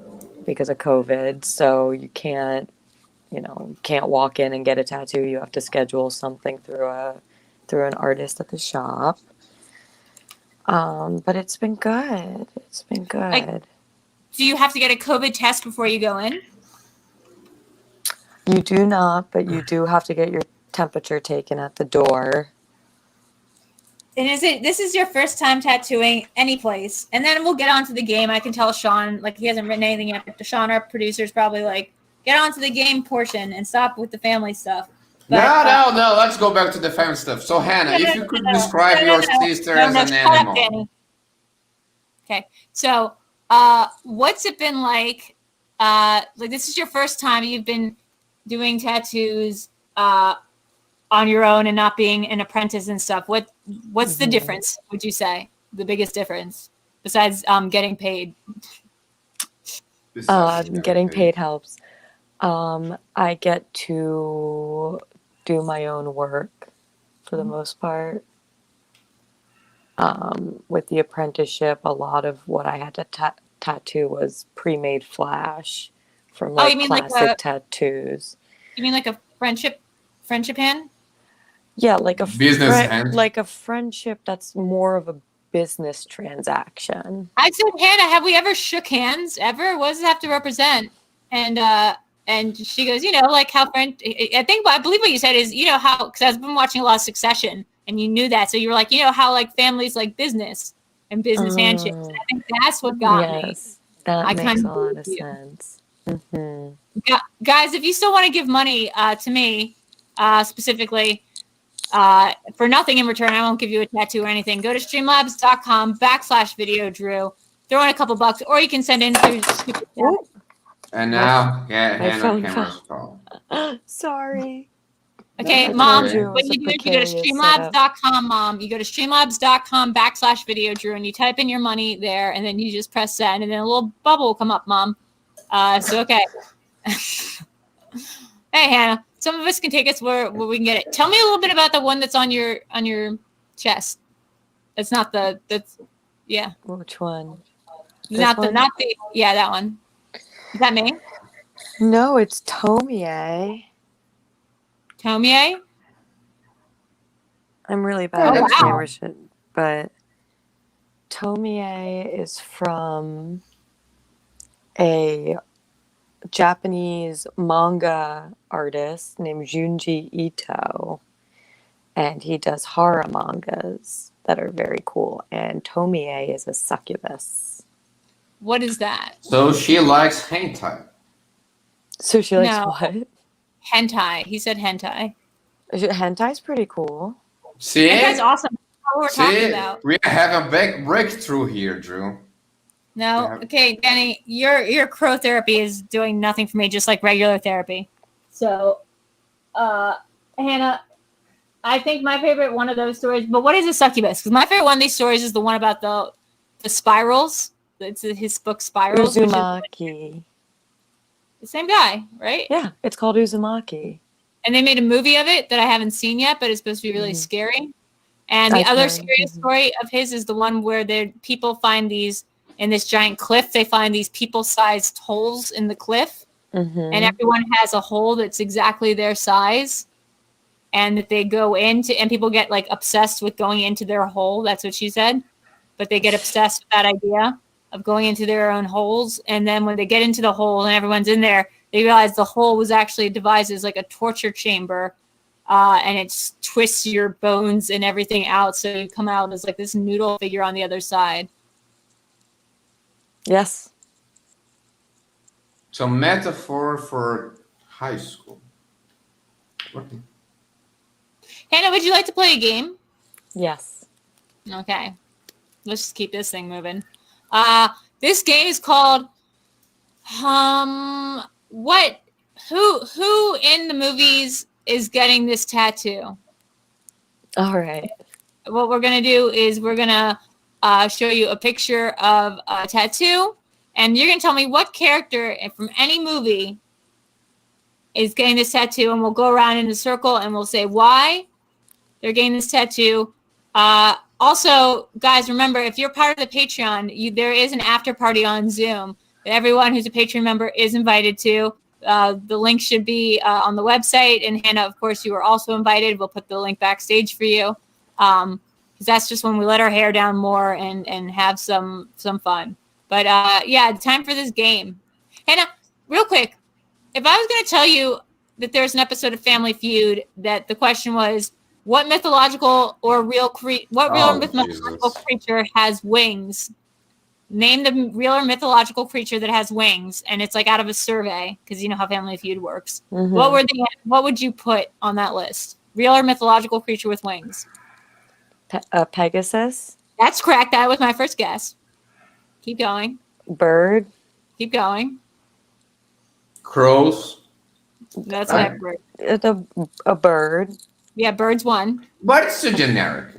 because of COVID, so you can't walk in and get a tattoo. You have to schedule something through an artist at the shop. But it's been good. It's been good. Do you have to get a COVID test before you go in? You do not, but you do have to get your temperature taken at the door. And this is your first time tattooing any place? And then we'll get on to the game. I can tell Sean, like he hasn't written anything yet, but Sean, our producer, is probably like, get on to the game portion and stop with the family stuff. But, no. Let's go back to the family stuff. So Hannah, if you could describe your sister as an animal. Okay. So what's it been like? This is your first time you've been doing tattoos on your own and not being an apprentice and stuff. What's the difference, would you say? The biggest difference besides getting paid? Getting paid helps. I get to do my own work for the most part. With the apprenticeship, a lot of what I had to tattoo was pre-made flash from classic tattoos. You mean like a friendship hand? Yeah, like a business hand. Like a friendship that's more of a business transaction. I said, Hannah, have we ever shook hands ever? What does it have to represent? And she goes, like how I believe what you said is, how, because I've been watching a lot of Succession, and you knew that. So you were like, you know how like families like business and business handshakes. I think that's what got me. Yes, that I makes kind a of lot of you. sense. Hmm. Guys, if you still want to give money to me specifically for nothing in return, I won't give you a tattoo or anything. Go to streamlabs.com/Videodrew. Throw in a couple bucks, or you can send in through Super Chat. Ooh, And now, my Hannah phone camera's fell. call. Sorry. Okay, I Mom, told you it what was a you do is you go to precarious setup. streamlabs.com, Mom. You go to streamlabs.com/Videodrew, and you type in your money there, and then you just press send, and then a little bubble will come up, Mom. So, okay. Hey, Hannah, some of us can take us where we can get it. Tell me a little bit about the one that's on your chest. That's not yeah. Which one? Not the yeah, that one. Is that me? No, it's Tomie. Tomie? I'm really bad Oh, at wow. camera shit, but Tomie is from a Japanese manga artist named Junji Ito, and he does horror mangas that are very cool. And Tomie is a succubus. What is that? So she likes hentai. So she likes No. what? Hentai. He said hentai. Hentai's pretty cool. See? Hentai's awesome. That's what we're talking about. We have a big breakthrough here, Drew. No, Yeah. okay, Danny, your crow therapy is doing nothing for me, just like regular therapy. So, Hannah, I think my favorite one of those stories. But what is a succubus? Because my favorite one of these stories is the one about the spirals. It's his book Spirals. Uzumaki. The same guy, right? Yeah, it's called Uzumaki. And they made a movie of it that I haven't seen yet, but it's supposed to be really scary. And the other scary story of his is the one where people find these. In this giant cliff, they find these people-sized holes in the cliff, and everyone has a hole that's exactly their size, and that they go into, and people get like obsessed with going into their hole. That's what she said, but they get obsessed with that idea of going into their own holes, and then when they get into the hole and everyone's in there, they realize the hole was actually devised as like a torture chamber, and it twists your bones and everything out, so you come out as like this noodle figure on the other side. Yes. So metaphor for high school. Okay. Hannah, would you like to play a game? Yes. Okay. Let's just keep this thing moving. This game is called who in the movies is getting this tattoo? All right. What we're gonna do is we're gonna show you a picture of a tattoo, and you're gonna tell me what character from any movie is getting this tattoo, and we'll go around in a circle and we'll say why they're getting this tattoo. Also, guys, remember, if you're part of the Patreon, there is an after party on Zoom that everyone who's a Patreon member is invited to. The link should be on the website, and Hannah, of course, you are also invited. We'll put the link backstage for you. Because that's just when we let our hair down more and have some fun. But yeah, time for this game. Hannah, real quick, if I was going to tell you that there's an episode of Family Feud that the question was, what mythological or real mythological creature has wings? Name the real or mythological creature that has wings, and it's like out of a survey because you know how Family Feud works. What would you put on that list? Real or mythological creature with wings? Pegasus. That's correct. That was my first guess. Keep going. Bird. Keep going. Crows. That's not a bird. A bird. Yeah, bird's one. But it's too generic.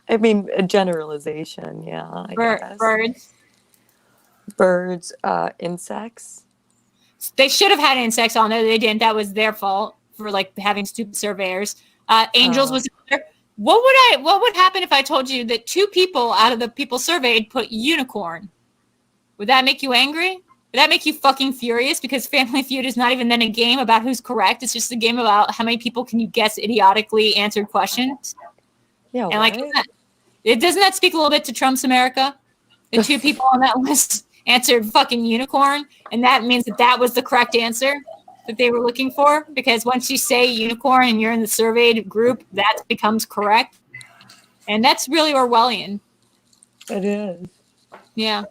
I mean, a generalization. Yeah. I guess. Birds. Birds. Insects. They should have had insects on there. They didn't. That was their fault for like having stupid surveyors. Angels was there. What would happen if I told you that 2 people out of the people surveyed put unicorn? Would that make you angry? Would that make you fucking furious? Because Family Feud is not even then a game about who's correct. It's just a game about how many people can you guess idiotically answered questions. Yeah. And like, doesn't that speak a little bit to Trump's America? The 2 people on that list answered fucking unicorn, and that means that was the correct answer. that they were looking for, because once you say unicorn and you're in the surveyed group, that becomes correct. And that's really Orwellian. It is. Yeah.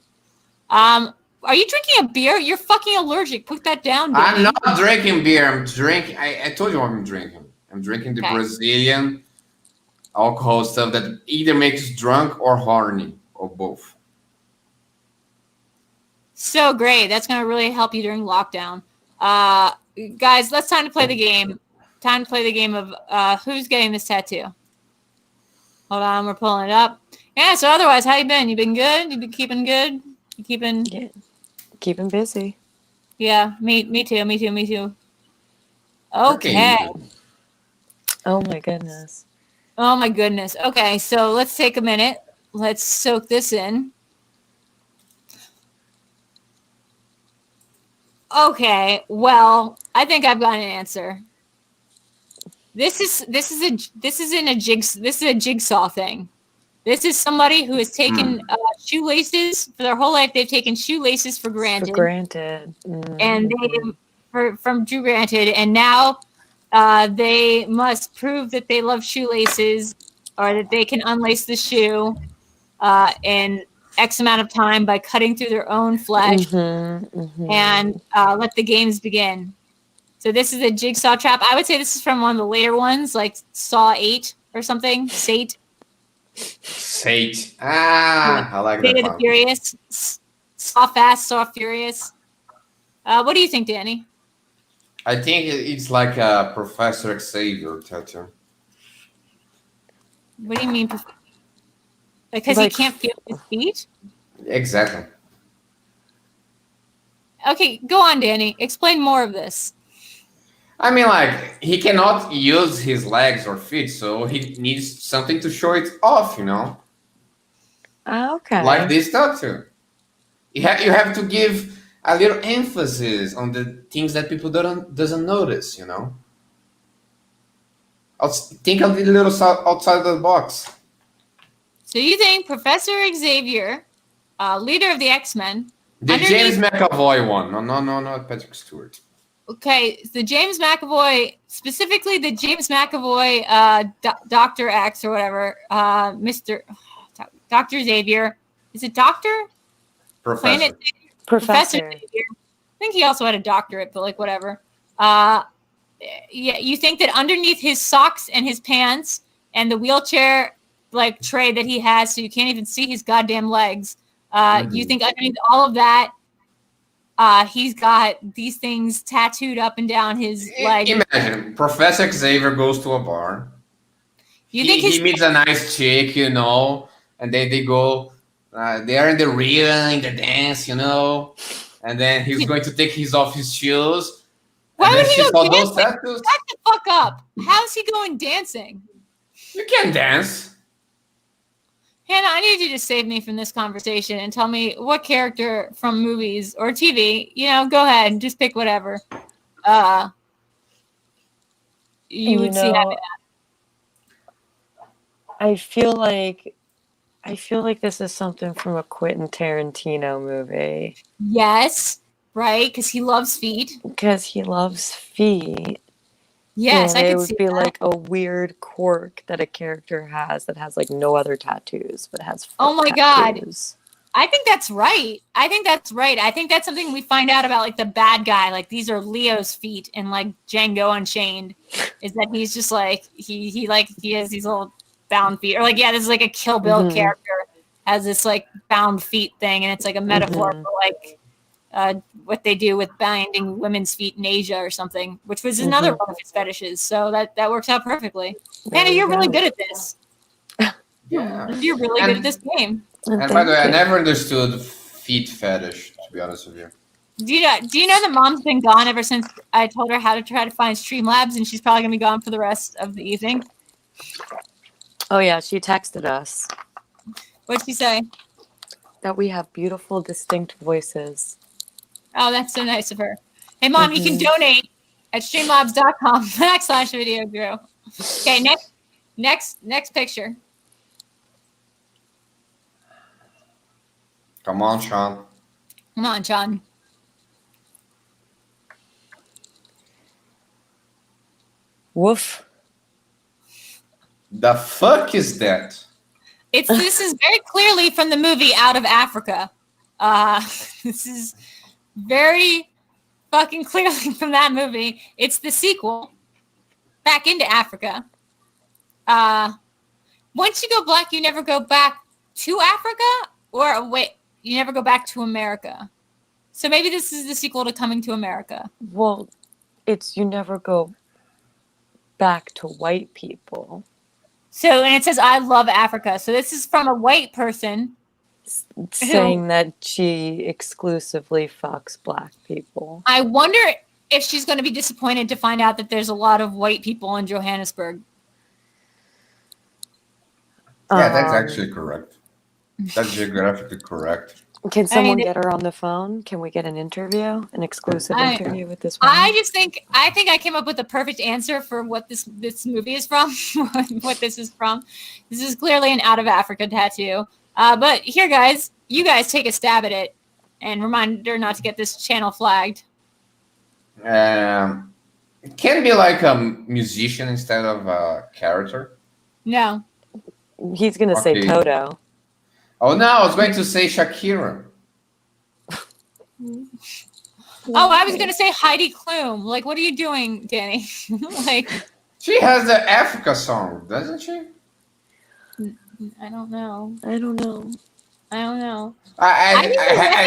Are you drinking a beer? You're fucking allergic. Put that down, Danny. I'm not drinking beer. I'm drinking. I told you what I'm drinking. I'm drinking the Brazilian alcohol stuff that either makes you drunk or horny, or both. So great. That's going to really help you during lockdown. Guys, let's time to play the game. Time to play the game of who's getting this tattoo. Hold on, we're pulling it up. Yeah, so otherwise, how you been? You been good? You been keeping good? You keeping... Yeah. Keeping busy. Yeah, me too. Okay. Oh my goodness. Oh my goodness. Okay, so let's take a minute. Let's soak this in. Okay, well, I think I've got an answer. This is a jigsaw thing. This is somebody who has taken shoelaces for their whole life. They've taken shoelaces for granted. And from granted, and now they must prove that they love shoelaces, or that they can unlace the shoe in X amount of time by cutting through their own flesh, and let the games begin. So this is a jigsaw trap. I would say this is from one of the later ones, like Saw 8 or something. Sate. I like that. Fate of the Furious. Saw Fast, Saw Furious. What do you think, Danny? I think it's like a Professor Xavier tattoo. What do you mean? Because he can't feel his feet? Exactly. Okay, go on, Danny. Explain more of this. I mean, like, he cannot use his legs or feet, so he needs something to show it off, you know? Okay. Like this tattoo. You have to give a little emphasis on the things that people doesn't notice, you know? Think a little outside of the box. So you think Professor Xavier, leader of the X-Men... The James McAvoy one. No, not Patrick Stewart. Okay, the James McAvoy, specifically the James McAvoy Dr. X or whatever, Dr. Xavier. Is it Doctor? Professor. Professor Xavier. I think he also had a doctorate, but like whatever. Yeah, you think that underneath his socks and his pants and the wheelchair like tray that he has, so you can't even see his goddamn legs, you think underneath all of that, he's got these things tattooed up and down his leg. Imagine Professor Xavier goes to a bar. He meets a nice chick, you know, and they go. They are in the reel, in the dance, you know, and then he's going to take off his shoes. Why would he go dancing? Back the fuck up! How's he going dancing? You can dance. Hannah, I need you to save me from this conversation and tell me what character from movies or TV, you know, go ahead and just pick whatever. You would see having that. I feel like this is something from a Quentin Tarantino movie. Yes, right, because he loves feet. Yes, I could see that. It would be like a weird quirk that a character has that has like no other tattoos, but has oh my tattoos. God. I think that's right. I think that's something we find out about like the bad guy. Like these are Leo's feet in like Django Unchained. Is that he's just like he has these little bound feet. Or like, yeah, this is like a Kill Bill character has this like bound feet thing, and it's like a metaphor for like what they do with binding women's feet in Asia or something, which was another one of his fetishes. So that works out perfully. Hannah, you're really good at this. Yeah. You're really good at this game. And by the way, I never understood feet fetish, to be honest with you. Do you know that Mom's been gone ever since I told her how to try to find Streamlabs, and she's probably going to be gone for the rest of the evening? Oh, yeah. She texted us. What'd she say? That we have beautiful, distinct voices. Oh, that's so nice of her. Hey, Mom, you can donate at streamlabs.com/Videodrew. Okay, next picture. Come on, Sean. Come on, Sean. Woof. The fuck is that? This is very clearly from the movie Out of Africa. This is very fucking clearly from that movie. It's the sequel, Back into Africa. Once you go black, you never go back to Africa? Or wait, you never go back to America. So maybe this is the sequel to Coming to America. Well, it's you never go back to white people. So, and it says, I love Africa. So this is from a white person. Saying that she exclusively fucks black people. I wonder if she's going to be disappointed to find out that there's a lot of white people in Johannesburg. Yeah, that's actually correct. That's geographically correct. Can someone get her on the phone? Can we get an interview, an exclusive interview with this woman? I think I came up with the perfect answer for what this movie is from, what this is from. This is clearly an Out of Africa tattoo. But here, guys, you guys take a stab at it, and reminder not to get this channel flagged. It can be like a musician instead of a character. No. He's going to say Toto. Oh, no, I was going to say Shakira. Oh, I was going to say Heidi Klum. Like, what are you doing, Danny? Like, she has the Africa song, doesn't she? I don't know. I don't know. I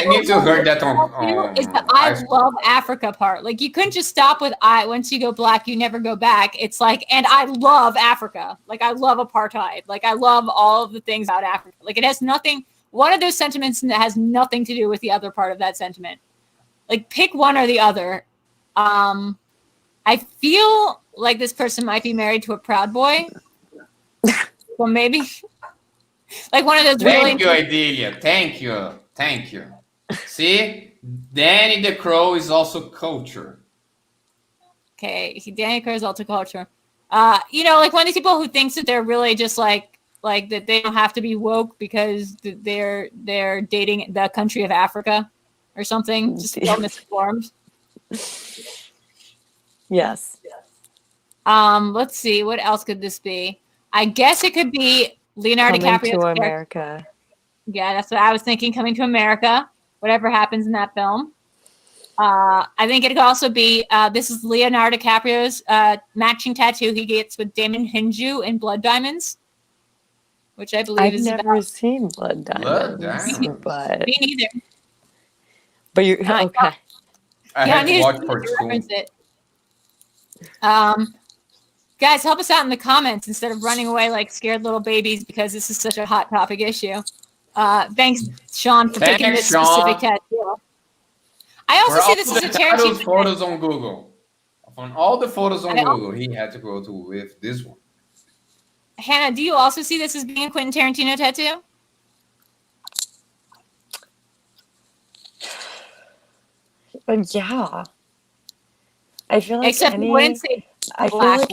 need to hear that on is the I love Africa part. Like, you couldn't just stop with I. Once you go black, you never go back. It's like, and I love Africa. Like, I love apartheid. Like, I love all of the things about Africa. Like, it has nothing. One of those sentiments that has nothing to do with the other part of that sentiment. Like, pick one or the other. I feel like this person might be married to a Proud Boy. Well, maybe. Like one of those Thank you, Idilia. Thank you. See? Danny the Crow is also culture. Okay, Danny Crow is also culture. You know, like one of these people who thinks that they're really just like that they don't have to be woke because they're dating the country of Africa or something. Just so misinformed. Yes. Let's see. What else could this be? I guess it could be Leonardo DiCaprio to America. Yeah, that's what I was thinking. Coming to America. Whatever happens in that film. I think it could also be this is Leonardo DiCaprio's matching tattoo he gets with Damon Hinju in Blood Diamonds, which I believe is never seen Blood Diamonds. But me neither. But you're okay. I had to watch part 2. Guys, help us out in the comments instead of running away like scared little babies because this is such a hot topic issue. Thanks, Sean, for picking this specific tattoo. I also see this as a Tarantino. Photos on Google. On all the photos on Google, he had to go to with this one. Hannah, do you also see this as being a Quentin Tarantino tattoo? Yeah. I feel like except you wouldn't say black.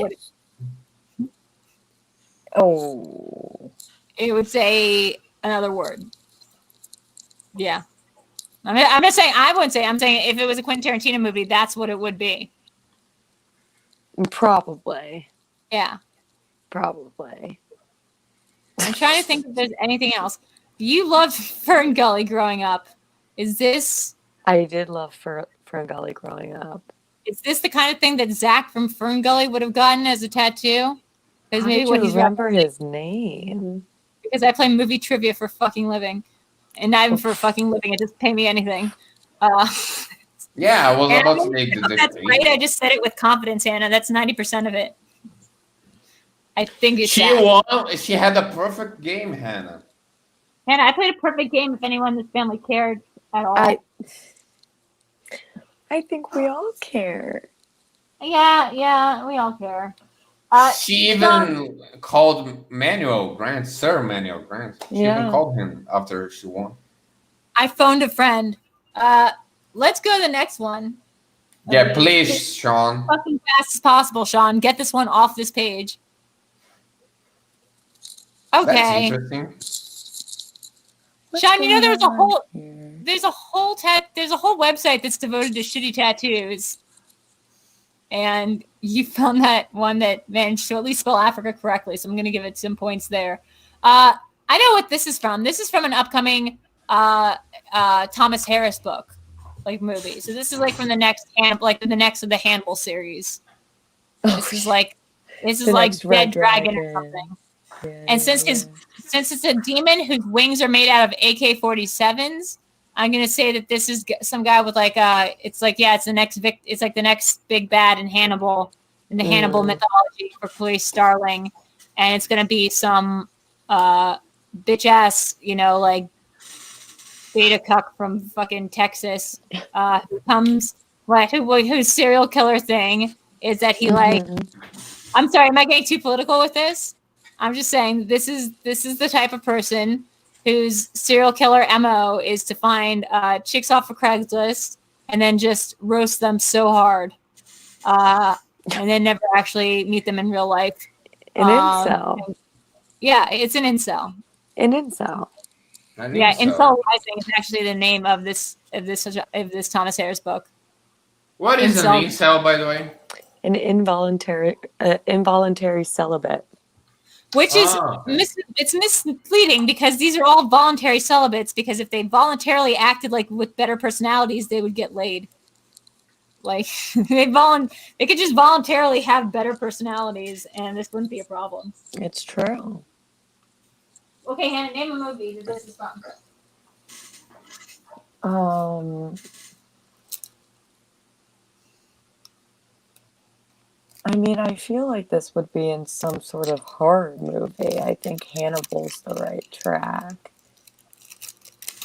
It would say another word. Yeah. I'm not saying I wouldn't say. I'm saying if it was a Quentin Tarantino movie, that's what it would be. Probably. Yeah. Probably. I'm trying to think if there's anything else. You loved Fern Gully growing up. Is this... I did love Fern Gully growing up. Is this the kind of thing that Zach from Fern Gully would have gotten as a tattoo? How maybe did you remember his name? Because I play movie trivia for fucking living. And not even for fucking living. It doesn't pay me anything. Yeah, I was about to make the difference. That's right. I just said it with confidence, Hannah. That's 90% of it. I think it's she won. She had a perfect game, Hannah. Hannah, I played a perfect game if anyone in this family cared at all. I think we all care. Yeah, we all care. She even called Manuel Grant, Sir Manuel Grant. She even called him after she won. I phoned a friend. Let's go to the next one. Yeah, please, Sean. Fucking fast as possible, Sean. Get this one off this page. Okay. That's interesting. Sean, you know there's a whole website that's devoted to shitty tattoos. and you found that one that managed to at least spell Africa correctly. So I'm going to give it some points there. I know what this is from. This is from an upcoming Thomas Harris book, like movie. So this is like from the next the next of the Hannibal series. This is like Dead Dragon or something. Yeah, and since it's a demon whose wings are made out of AK-47s, I'm gonna say that this is some guy with it's like the next big bad in Hannibal, in the Hannibal mythology for Clarice Starling, and it's gonna be some bitch ass, like beta cuck from fucking Texas, who comes whose serial killer thing is that he I'm sorry, am I getting too political with this? I'm just saying this is the type of person whose serial killer MO is to find chicks off of Craigslist and then just roast them so hard, and then never actually meet them in real life. An incel. Yeah, it's an incel. An incel. Yeah, Incel Rising is actually the name of this Thomas Harris book. What is an incel, by the way? An involuntary celibate. Which is it's misleading because these are all voluntary celibates, because if they voluntarily acted like with better personalities, they would get laid. Like they could just voluntarily have better personalities and this wouldn't be a problem. It's true. Okay, Hannah, name a movie that this is from. I mean, I feel like this would be in some sort of horror movie. I think Hannibal's the right track.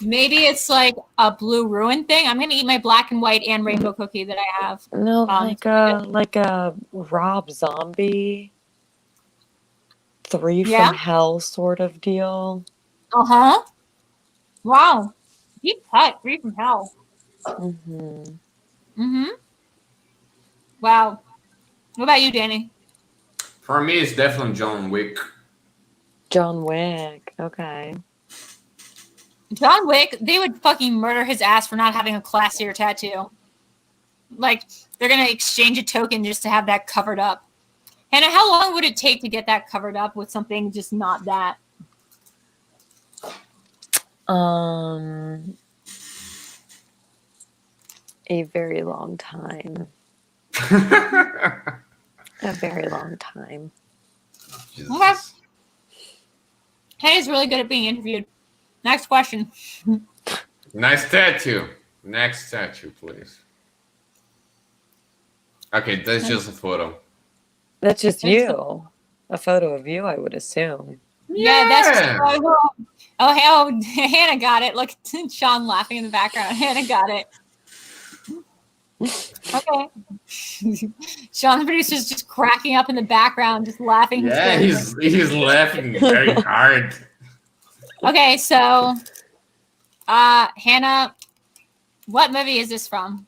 Maybe it's like a Blue Ruin thing. I'm gonna eat my black and white and rainbow cookie that I have. No, like a Rob Zombie 3 from Hell sort of deal. Wow. Deep cut. 3 from Hell. Wow. What about you, Danny? For me, it's definitely John Wick. John Wick. Okay. John Wick, they would fucking murder his ass for not having a classier tattoo. Like, they're going to exchange a token just to have that covered up. Hannah, how long would it take to get that covered up with something just not that? A very long time. A very long time. Okay. Hannah's really good at being interviewed. Next question. Nice tattoo. Next tattoo, please. Okay, that's just a photo. That's just you. A photo of you, I would assume. Yeah, that's just oh, Hannah got it. Look, Sean laughing in the background. Hannah got it. Okay. Sean, the producer's just cracking up in the background, just laughing. Yeah, he's laughing very hard. Okay, so, Hannah, what movie is this from?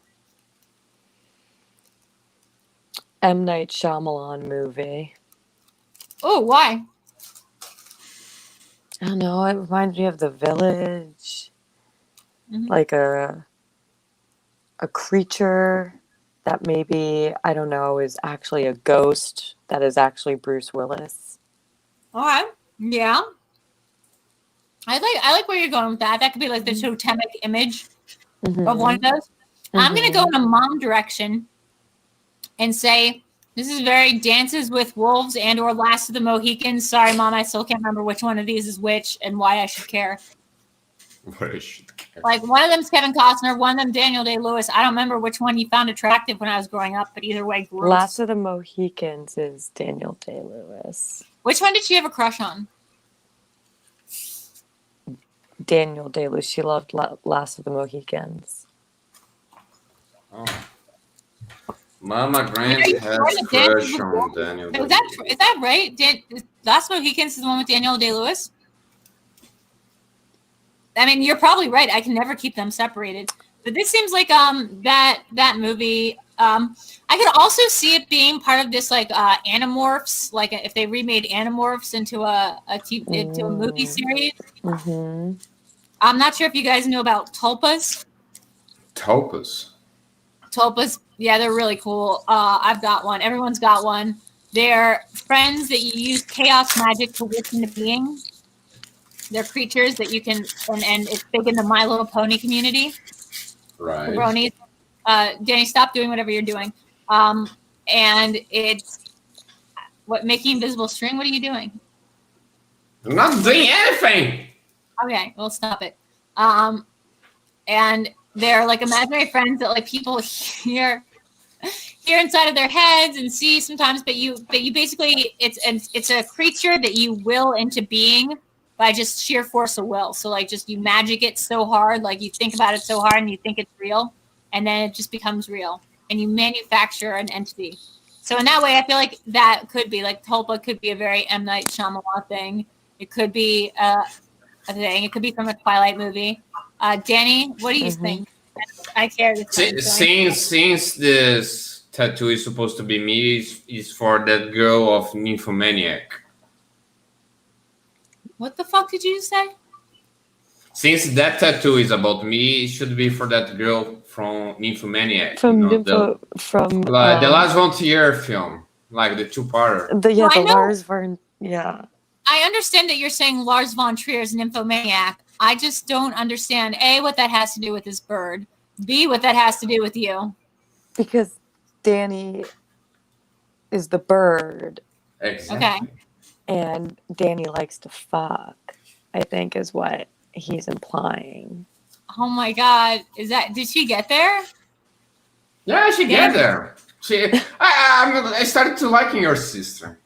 M. Night Shyamalan movie. Oh, why? I don't know. It reminds me of The Village. Like a creature that maybe, I don't know, is actually a ghost that is actually Bruce Willis. All right. Yeah. I like where you're going with that. That could be like the totemic image of one of those. I'm going to go in a mom direction and say this is very Dances with Wolves and or Last of the Mohicans. Sorry, Mom, I still can't remember which one of these is which and why I should care. What I should care. Like one of them's Kevin Costner, one of them Daniel Day-Lewis. I don't remember which one you found attractive when I was growing up, but either way, gross. Last of the Mohicans is Daniel Day-Lewis. Which one did she have a crush on? Daniel Day-Lewis. She loved Last of the Mohicans. Oh. Mama Grant has a crush on Daniel Day-Lewis. Is that right? Last Mohicans is the one with Daniel Day-Lewis? I mean, you're probably right. I can never keep them separated. But this seems like that movie. I could also see it being part of this like Animorphs, like if they remade Animorphs into into a movie series. I'm not sure if you guys know about tulpas. Tulpas. Tulpas, yeah, they're really cool. I've got one. Everyone's got one. They're friends that you use chaos magic to whip into being. They're creatures that you can, and it's big in the My Little Pony community. Right. The bronies. Danny, stop doing whatever you're doing. And it's what, making invisible string. What are you doing? I'm not doing anything. Okay, well, stop it. And they're like imaginary friends that like people hear inside of their heads and see sometimes, but you basically, it's a creature that you will into being by just sheer force of will. So like just you magic it so hard, like you think about it so hard and you think it's real, and then it just becomes real, and you manufacture an entity. So in that way, I feel like that could be like Tulpa could be a very M. Night Shyamalan thing. It could be a thing. It could be from a Twilight movie. Danny, what do you think? I care. Since this tattoo is supposed to be me, is for that girl of Nymphomaniac. What the fuck did you say? Since that tattoo is about me, it should be for that girl from Nymphomaniac. From the Last Frontier film, like the two-parter. The Lars von. Yeah. I understand that you're saying Lars von Trier's Nymphomaniac. I just don't understand, A, what that has to do with this bird. B, what that has to do with you. Because Danny is the bird. Exactly. Okay. And Danny likes to fuck, I think is what he's implying. Oh my God. Did she get there? Yeah, she get there. I started to liking your sister.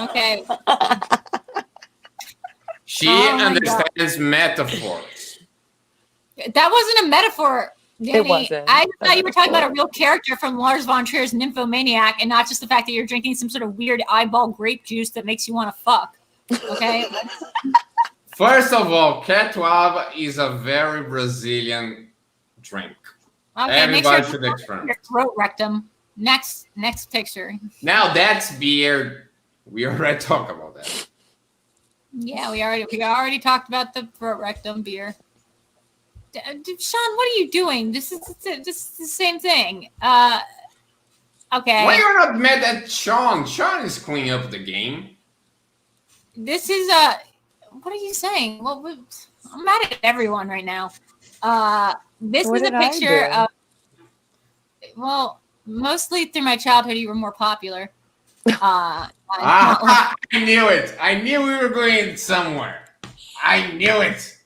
Okay. She understands metaphors. That wasn't a metaphor, Danny. It wasn't. I thought you were talking about a real character from Lars von Trier's Nymphomaniac, and not just the fact that you're drinking some sort of weird eyeball grape juice that makes you want to fuck. Okay? First of all, Catuaba is a very Brazilian drink. Okay, everybody should experiment. Your throat rectum. Next picture. Now that's beer. We already talked about that. Yeah, we already talked about the throat rectum beer. Sean, what are you doing? This is the same thing. Okay. Why you're not mad at Sean? Sean is cleaning up the game. This is what are you saying? Well, I'm mad at everyone right now. This is a picture of. Well, mostly through my childhood, you were more popular. I knew it. I knew we were going somewhere. I knew it.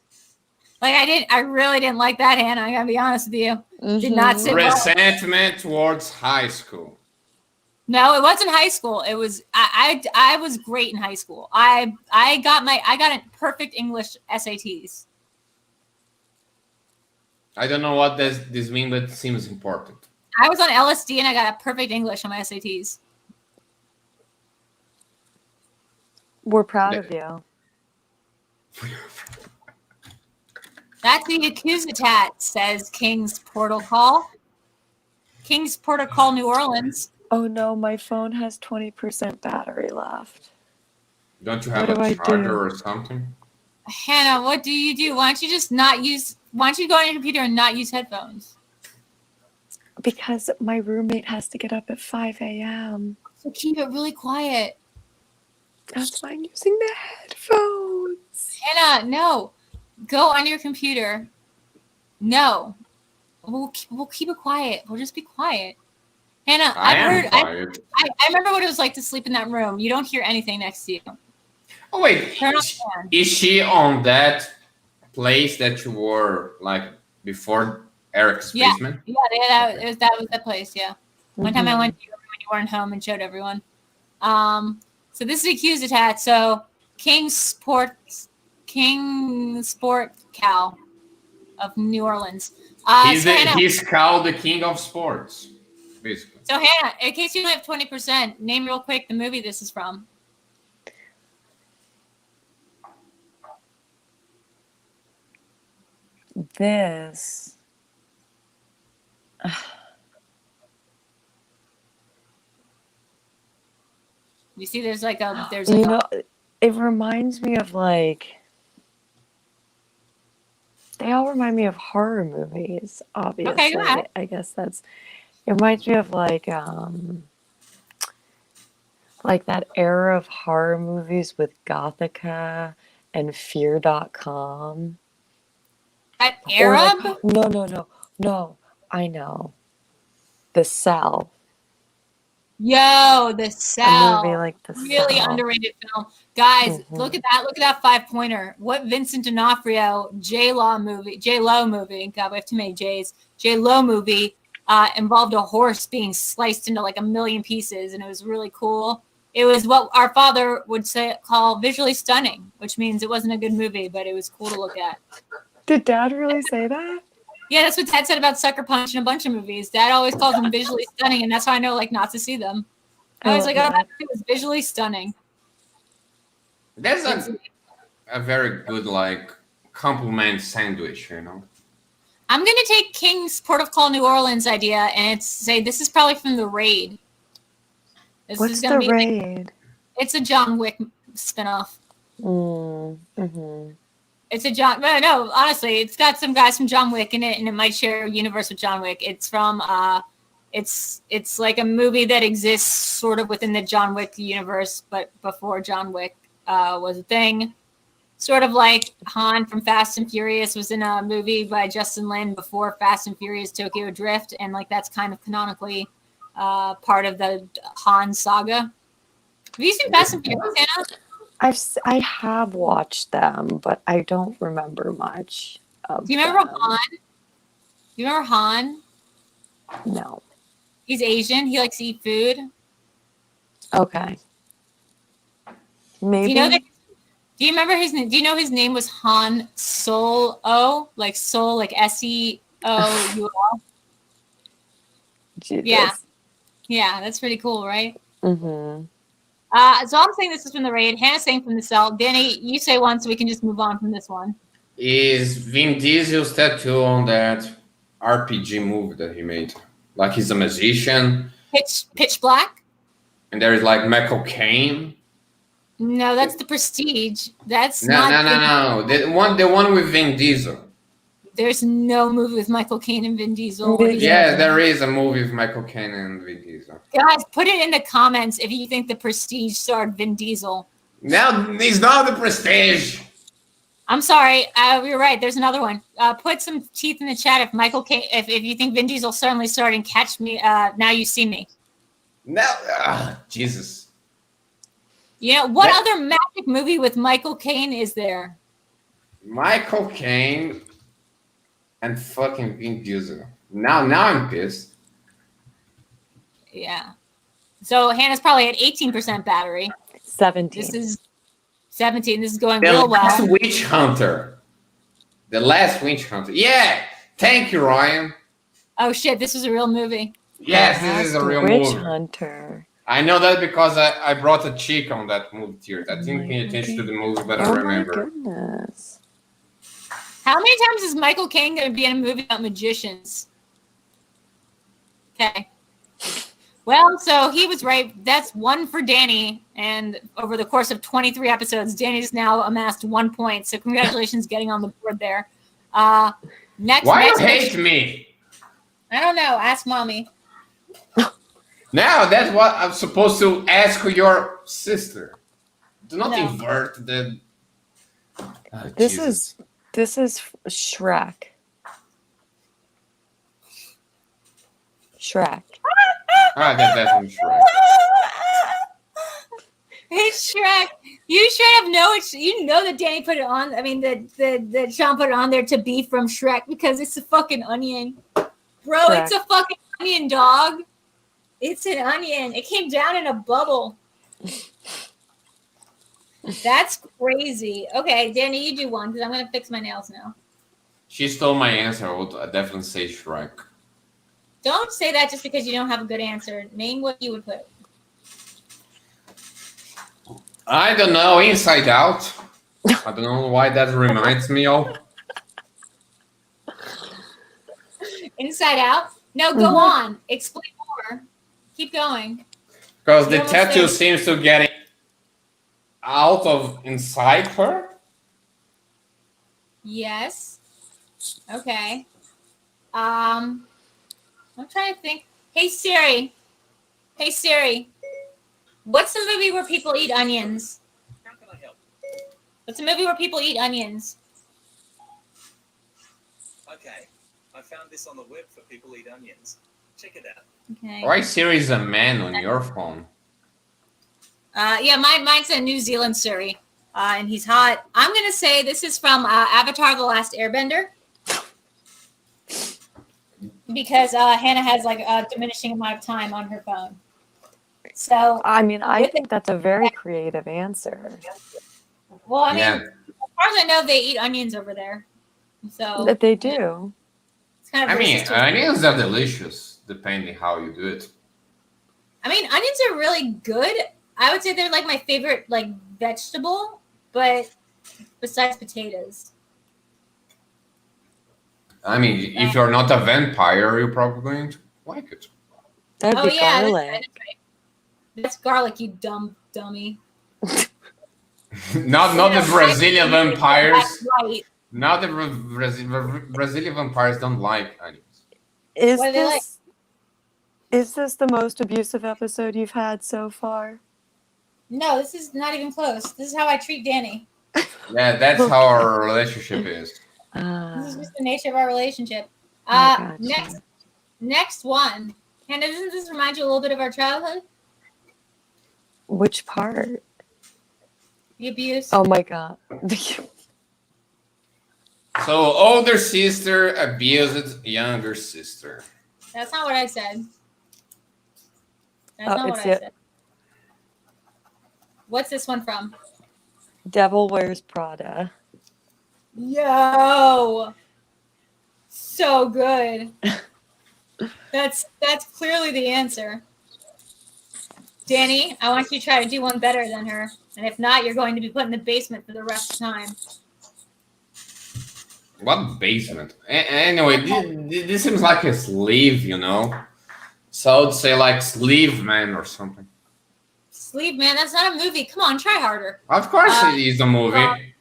Like I really didn't like that, Hannah. I gotta be honest with you. Did not sit well. Resentment towards high school. No, it wasn't high school. It was I was great in high school. I got a perfect English SATs. I don't know what this means, but it seems important. I was on LSD and I got a perfect English on my SATs. We're proud of you. That's the Accusatat, says King's Portal Call. King's Portal Call, New Orleans. Oh no, my phone has 20% battery left. Don't you have a charger or something? Hannah, what do you do? Why don't you go on your computer and not use headphones? Because my roommate has to get up at 5 a.m. So keep it really quiet. That's why I'm using the headphones. Hannah, no. Go on your computer. No. We'll keep it quiet. We'll just be quiet. Hannah, I remember what it was like to sleep in that room. You don't hear anything next to you. Oh, wait. Is she on that place that you were, like, before Eric's basement? Yeah, that was the place, yeah. One time I went to your room when you weren't home and showed everyone. So this is Accusatat. So King Sport Cow of New Orleans. He's called the king of sports, basically. So Hannah, in case you don't have 20%, name real quick the movie this is from. This. You see, there's like it reminds me of like They all remind me of horror movies, obviously. Okay, go ahead. I guess it reminds me of like that era of horror movies with Gothica and Fear.com. That Or Arab? like, no, I know. The Cell. Yo, The A Cell. movie like The Really Cell. underrated film. Guys, Mhm. look at that. Look at that 5-pointer. What Vincent D'Onofrio J-Lo movie, God, we have too many J's. J-Lo movie involved a horse being sliced into like a million pieces, and it was really cool. It was what our father would call visually stunning, which means it wasn't a good movie, but it was cool to look at. Did Dad really say that? Yeah, that's what Dad said about Sucker Punch and a bunch of movies. Dad always calls them visually stunning, and that's how I know like not to see them. I was like, oh, that movie was visually stunning. That's a very good like compliment sandwich, you know. I'm gonna take King's Port of Call New Orleans idea and say this is probably from The Raid. What's The Raid? It's a John Wick spinoff. Mm-hmm. It's a no, honestly, it's got some guys from John Wick in it, and it might share a universe with John Wick. It's from it's like a movie that exists sort of within the John Wick universe, but before John Wick was a thing. Sort of like Han from Fast and Furious was in a movie by Justin Lin before Fast and Furious Tokyo Drift, and like that's kind of canonically part of the Han saga. Have you seen Fast and Furious, Hannah? I have watched them, but I don't remember much of Do you remember them. Han? You remember Han? No. He's Asian. He likes to eat food. Okay. Maybe. Do you remember his name? Do you know his name was Han Solo? Like Soul, like SEOUL? Jesus. Yeah, that's pretty cool, right? Mm-hmm. So I'm saying this is from The Raid. Hannah's saying from The Cell. Danny, you say one so we can just move on from this one. Is Vin Diesel's tattoo on that RPG movie that he made? Like he's a musician. Pitch Black? And there is like Michael Caine. No, that's The Prestige. That's No. The one with Vin Diesel. There's no movie with Michael Caine and Vin Diesel. Yeah, there is a movie with Michael Caine and Vin Diesel. Guys, put it in the comments if you think The Prestige starred Vin Diesel. No, he's not The Prestige. I'm sorry. You're right. There's another one. Put some teeth in the chat if Michael Caine, if you think Vin Diesel certainly starred in Catch Me. Now You See Me. No, Jesus. You know what other magic movie with Michael Caine is there? Michael Caine and fucking Vin Diesel. Now I'm pissed. Yeah. So Hannah's probably at 18% battery. 17. This is 17. This is going The real Last well. Witch Hunter. The Last Witch Hunter. Yeah. Thank you, Ryan. Oh shit! This was a real movie. Yes, this is a real Witch movie. Hunter. I know that because I brought a chick on that movie theater. I didn't pay attention to the movie, but I remember. Oh my goodness. How many times is Michael Caine going to be in a movie about magicians? Okay. Well, so he was right. That's one for Danny. And over the course of 23 episodes, Danny's now amassed 1 point. So congratulations getting on the board there. Next. Why you hate me? I don't know. Ask mommy. Now that's what I'm supposed to ask your sister. Do not No. invert the. Oh, This Jesus. is Shrek. Shrek. Ah, that's definitely Shrek. It's Shrek. You should have known. You know that Danny put it on. I mean, that Sean put it on there to be from Shrek because it's a fucking onion, bro. Shrek. It's a fucking onion, dog. It's an onion. It came down in a bubble. That's crazy. Okay, Danny, you do one because I'm gonna fix my nails now. She stole my answer. I would definitely say Shrek. Don't say that just because you don't have a good answer. Name what you would put. I don't know. Inside Out. I don't know why that reminds me of. Inside Out? No, go on. Explain more. Keep going. Because the tattoo seems to get out of inside her. Yes. Okay. I'm trying to think. Hey Siri. Hey Siri. What's the movie where people eat onions? How can I help? What's a movie where people eat onions? Okay, I found this on the web for people eat onions. Check it out. Okay. Why Siri is a man on your phone? Yeah, mine's a New Zealand Siri, and he's hot. I'm gonna say this is from Avatar: The Last Airbender, because Hannah has like a diminishing amount of time on her phone. So, I mean, I think that's a very creative answer. well, I mean, Yeah. as far as I know, they eat onions over there. So That they do. it's kind of I mean, racist to- onions are delicious, depending how you do it. I mean, onions are really good. I would say they're like my favorite like vegetable, but besides potatoes. I mean, if you're not a vampire, you're probably going to like it. That'd Oh be yeah, garlic. that's garlic, you dumb dummy. not the Brazilian vampires. That's right. Not the Brazilian vampires don't like onions. Is What do they like? this the most abusive episode you've had so far? No, this is not even close. This is how I treat Danny. Yeah, that's how our relationship is. This is just the nature of our relationship. I gotcha. Next one. Hannah, doesn't this remind you a little bit of our childhood? Which part? The abuse. Oh my god. So, older sister abused younger sister. That's not what I said. That's Oh, not it's what I it. said. What's this one from? Devil Wears Prada. Yo, so good. That's clearly the answer. Danny, I want you to try to do one better than her, and if not, you're going to be put in the basement for the rest of the time. What basement? Anyway, this seems like a sleeve, you know? So I would say like Sleeve Man or something. Sleeve Man, that's not a movie. Come on, try harder. Of course it is a movie.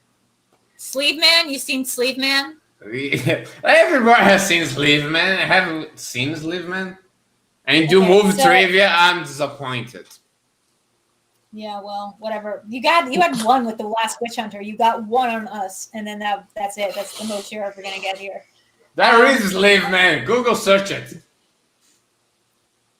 Sleeve Man, you seen Sleeve Man? Everybody has seen Sleeve Man. I haven't seen Sleeve Man. And do Okay, movie so- trivia, I'm disappointed. Yeah, well, whatever. You had one with The Last Witch Hunter. You got one on us, and then that's it. That's the most you're ever gonna get here. There is Sleeve Man. Google search it.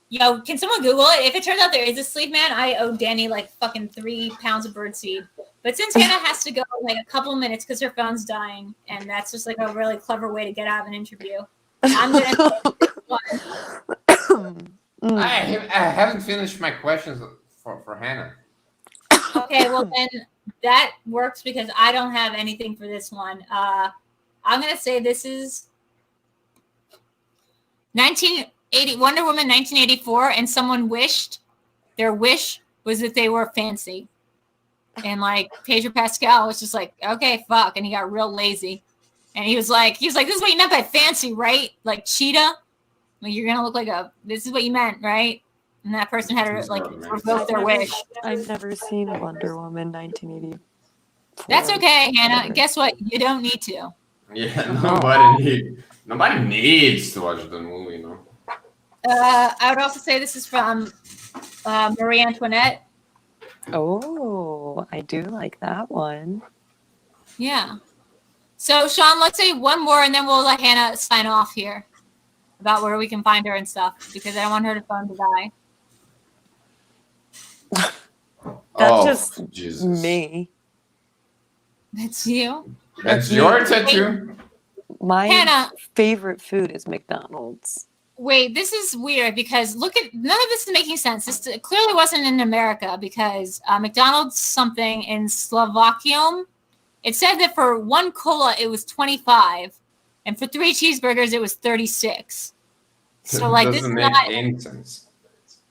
Yo, can someone Google it? If it turns out there is a Sleeve Man, I owe Danny like fucking 3 pounds of birdseed. But since Hannah has to go in like a couple minutes because her phone's dying, and that's just like a really clever way to get out of an interview, I'm gonna say this one. I haven't finished my questions for Hannah. Okay, well then that works because I don't have anything for this one. I'm gonna say this is 1980 Wonder Woman 1984, and someone their wish was that they were fancy. And like Pedro Pascal was just like, okay, fuck, and he got real lazy. And he was like, this is what you meant by fancy, right? Like cheetah? Like you're gonna look like this is what you meant, right? And that person had to like revoke their wish. I've never seen Wonder Woman 1984. That's okay, Hannah. Guess what? You don't need to. Yeah, nobody needs to watch the movie, you know. I would also say this is from Marie Antoinette. Oh, I do like that one. Yeah. So, Sean, let's say one more, and then we'll let Hannah sign off here about where we can find her and stuff, because I don't want her to phone to die. That's just Jesus. me. That's you. That's your tattoo? My Hannah. favorite food is McDonald's. Wait, this is weird because none of this is making sense. This clearly wasn't in America because McDonald's something in Slovakia. It said that for one cola it was 25, and for 3 cheeseburgers it was 36. So like this is Doesn't make not any sense.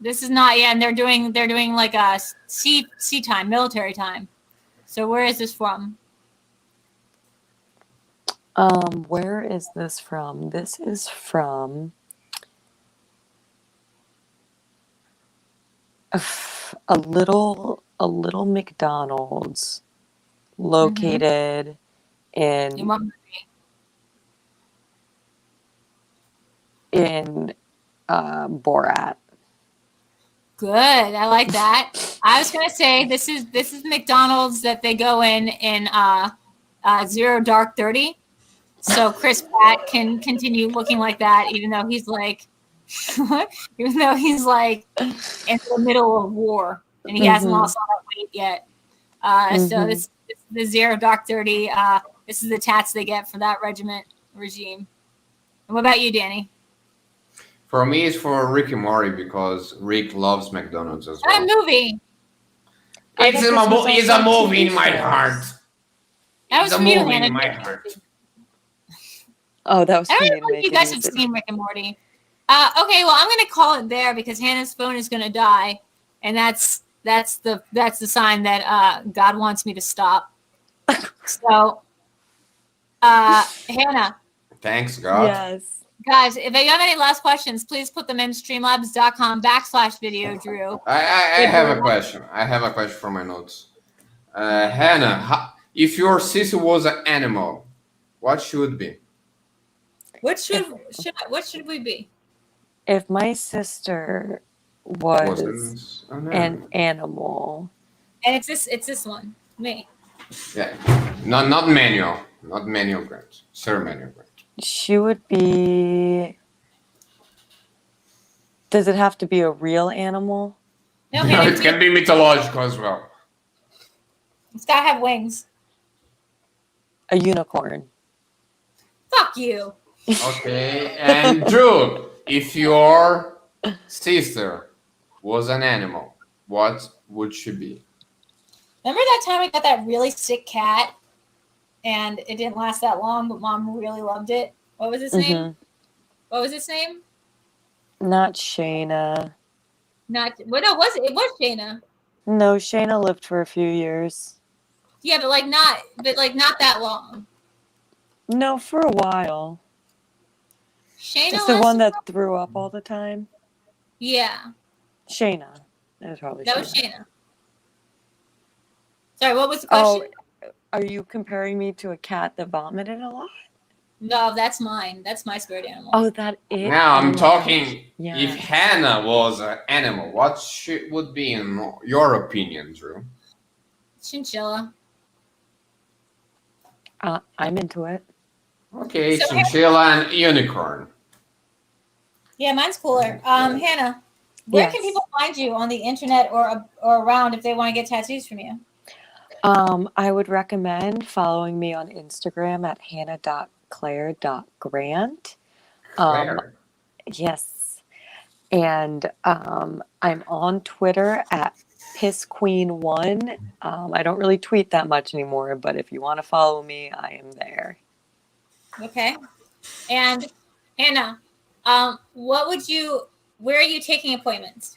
This is not, yeah, and they're doing like a sea time, military time. So where is this from? Where is this from? This is from a little McDonald's located In in what movie? in Borat. Good. I like that. I was gonna say this is McDonald's that they go in Zero Dark 30. So Chris Pratt can continue looking like that, even though he's like in the middle of war and he hasn't lost all that weight yet. So this is the Zero Dark 30. This is the tats they get for that regime. And what about you, Danny? For me, it's for Rick and Morty because Rick loves McDonald's as well. A movie. It's a movie in my heart. That was It's a for you, movie Hannah. in my heart. Oh, that was I for don't me know to if you make guys it have easy. seen Rick and Morty. Okay, well, I'm going to call it there because Hannah's phone is going to die, and that's the sign that God wants me to stop. So, Hannah. Thanks, God. Yes. Guys, if you have any last questions, please put them in streamlabs.com/Videodrew. I have a question. I have a question from my notes. Hannah, if your sister was an animal, what should be? What should we be? If my sister was an animal. And it's this one, me. Yeah, not manual, Grant. Sir Manual Grant. She would be. Does it have to be a real animal? No, No, it can be mythological as well. It's got to have wings. A unicorn. Fuck you. Okay, and Drew, if your sister was an animal, what would she be? Remember that time I got that really sick cat and it didn't last that long, but Mom really loved it? What was its name? What was its name? Not Shayna. It was Shayna. No, Shayna lived for a few years. Yeah, but not that long. No, for a while. Shayna It's the one that threw up all the time. Yeah. Shayna. That was probably That Shayna. was Shayna. Sorry, what was the question? Oh, are you comparing me to a cat that vomited a lot? No, that's mine. That's my spirit animal. Oh, that is. Now I'm talking. Yeah. If Hannah was an animal, what would be in your opinion, Drew? Chinchilla. I'm into it. Okay, So chinchilla and unicorn. Yeah, mine's cooler. Hannah, where can people find you on the internet or around if they want to get tattoos from you? I would recommend following me on Instagram at HANNAH.CLAIRE.GRANT. Claire. Yes. And I'm on Twitter at PissQueen1. I don't really tweet that much anymore, but if you want to follow me, I am there. Okay. And Hannah, where are you taking appointments?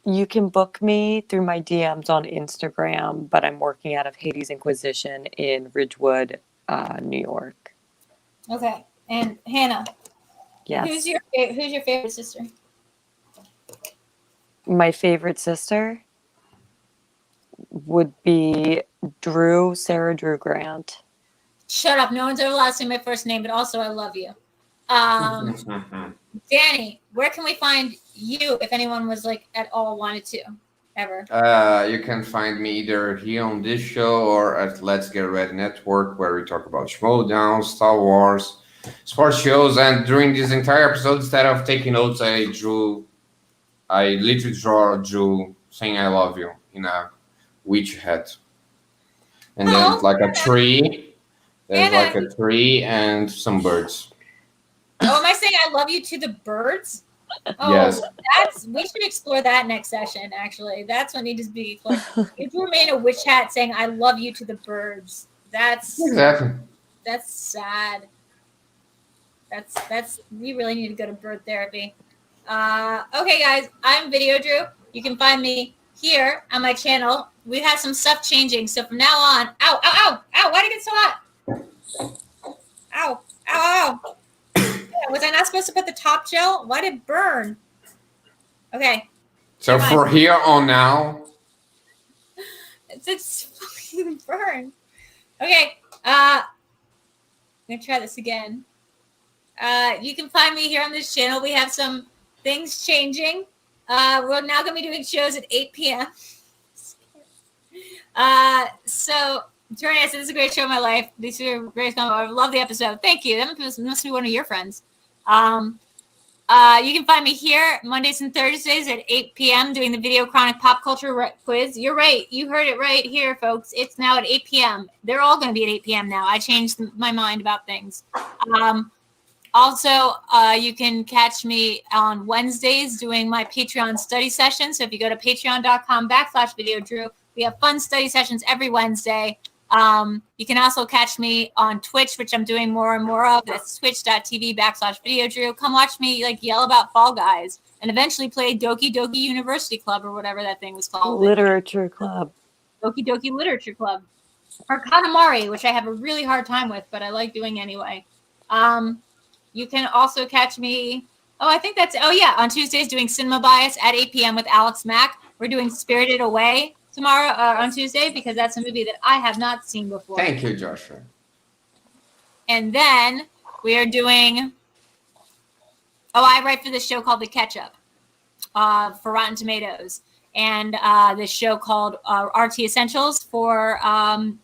You can book me through my DMs on Instagram, but I'm working out of Hades Inquisition in Ridgewood, New York. Okay. And Hannah, Yes. who's your favorite sister? My favorite sister would be Sarah Drew Grant. Shut up. No one's ever allowed to say my first name, but also I love you. Danny, where can we find you if anyone was at all wanted to ever? You can find me either here on this show or at Let's Get Ready Network, where we talk about Schmoedown, Star Wars, sports shows, and during this entire episode, instead of taking notes, I literally drew saying I love you in a witch hat. And then like a tree. There's like a tree and some birds. Oh, am I saying I love you to the birds? Oh, yes. We should explore that next session, actually. That's what needs to be explored. If you remain a witch hat saying I love you to the birds, that's sad. We really need to go to bird therapy. Okay, guys, I'm Videodrew. You can find me here on my channel. We have some stuff changing, so from now on, ow, why did it get so hot? Ow. Was I not supposed to put the top gel? Why did it burn? Okay. So for here on now. It's fucking burned. Okay. I'm going to try this again. You can find me here on this channel. We have some things changing. We're now going to be doing shows at 8 p.m. So, Jordan, I said, this is a great show of my life. These are great. I love the episode. Thank you. That must be one of your friends. You can find me here Mondays and Thursdays at 8 p.m. doing the VideoChronic Pop Culture Quiz. You're right. You heard it right here, folks. It's now at 8 p.m. They're all going to be at 8 p.m. now. I changed my mind about things. Also, you can catch me on Wednesdays doing my Patreon study session. So if you go to patreon.com/Videodrew, we have fun study sessions every Wednesday. You can also catch me on Twitch, which I'm doing more and more of. That's twitch.tv/Videodrew. Come watch me like yell about Fall Guys and eventually play Doki Doki University Club or whatever that thing was called. Literature Club. Doki Doki Literature Club. Or Katamari, which I have a really hard time with, but I like doing anyway. You can also catch me. On Tuesdays doing Cinema Bias at 8 p.m. with Alex Mack. We're doing Spirited Away tomorrow on Tuesday because that's a movie that I have not seen before. Thank you, Joshua. And then we are doing. I write for this show called The Ketchup for Rotten Tomatoes, and this show called RT Essentials for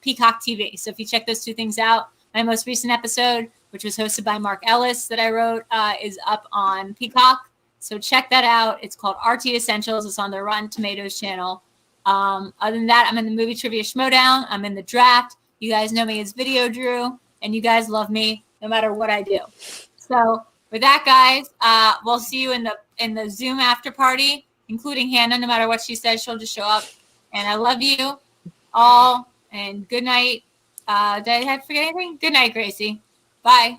Peacock TV. So if you check those two things out, my most recent episode, which was hosted by Mark Ellis that I wrote, is up on Peacock. So check that out. It's called RT Essentials. It's on the Rotten Tomatoes channel. Other than that, I'm in the movie trivia Schmoedown. I'm in the draft. You guys know me as Videodrew, and you guys love me no matter what I do. So with that, guys, we'll see you in the Zoom after party, including Hannah. No matter what she says, she'll just show up. And I love you all, and good night. Did I forget anything? Good night, Gracie. Bye.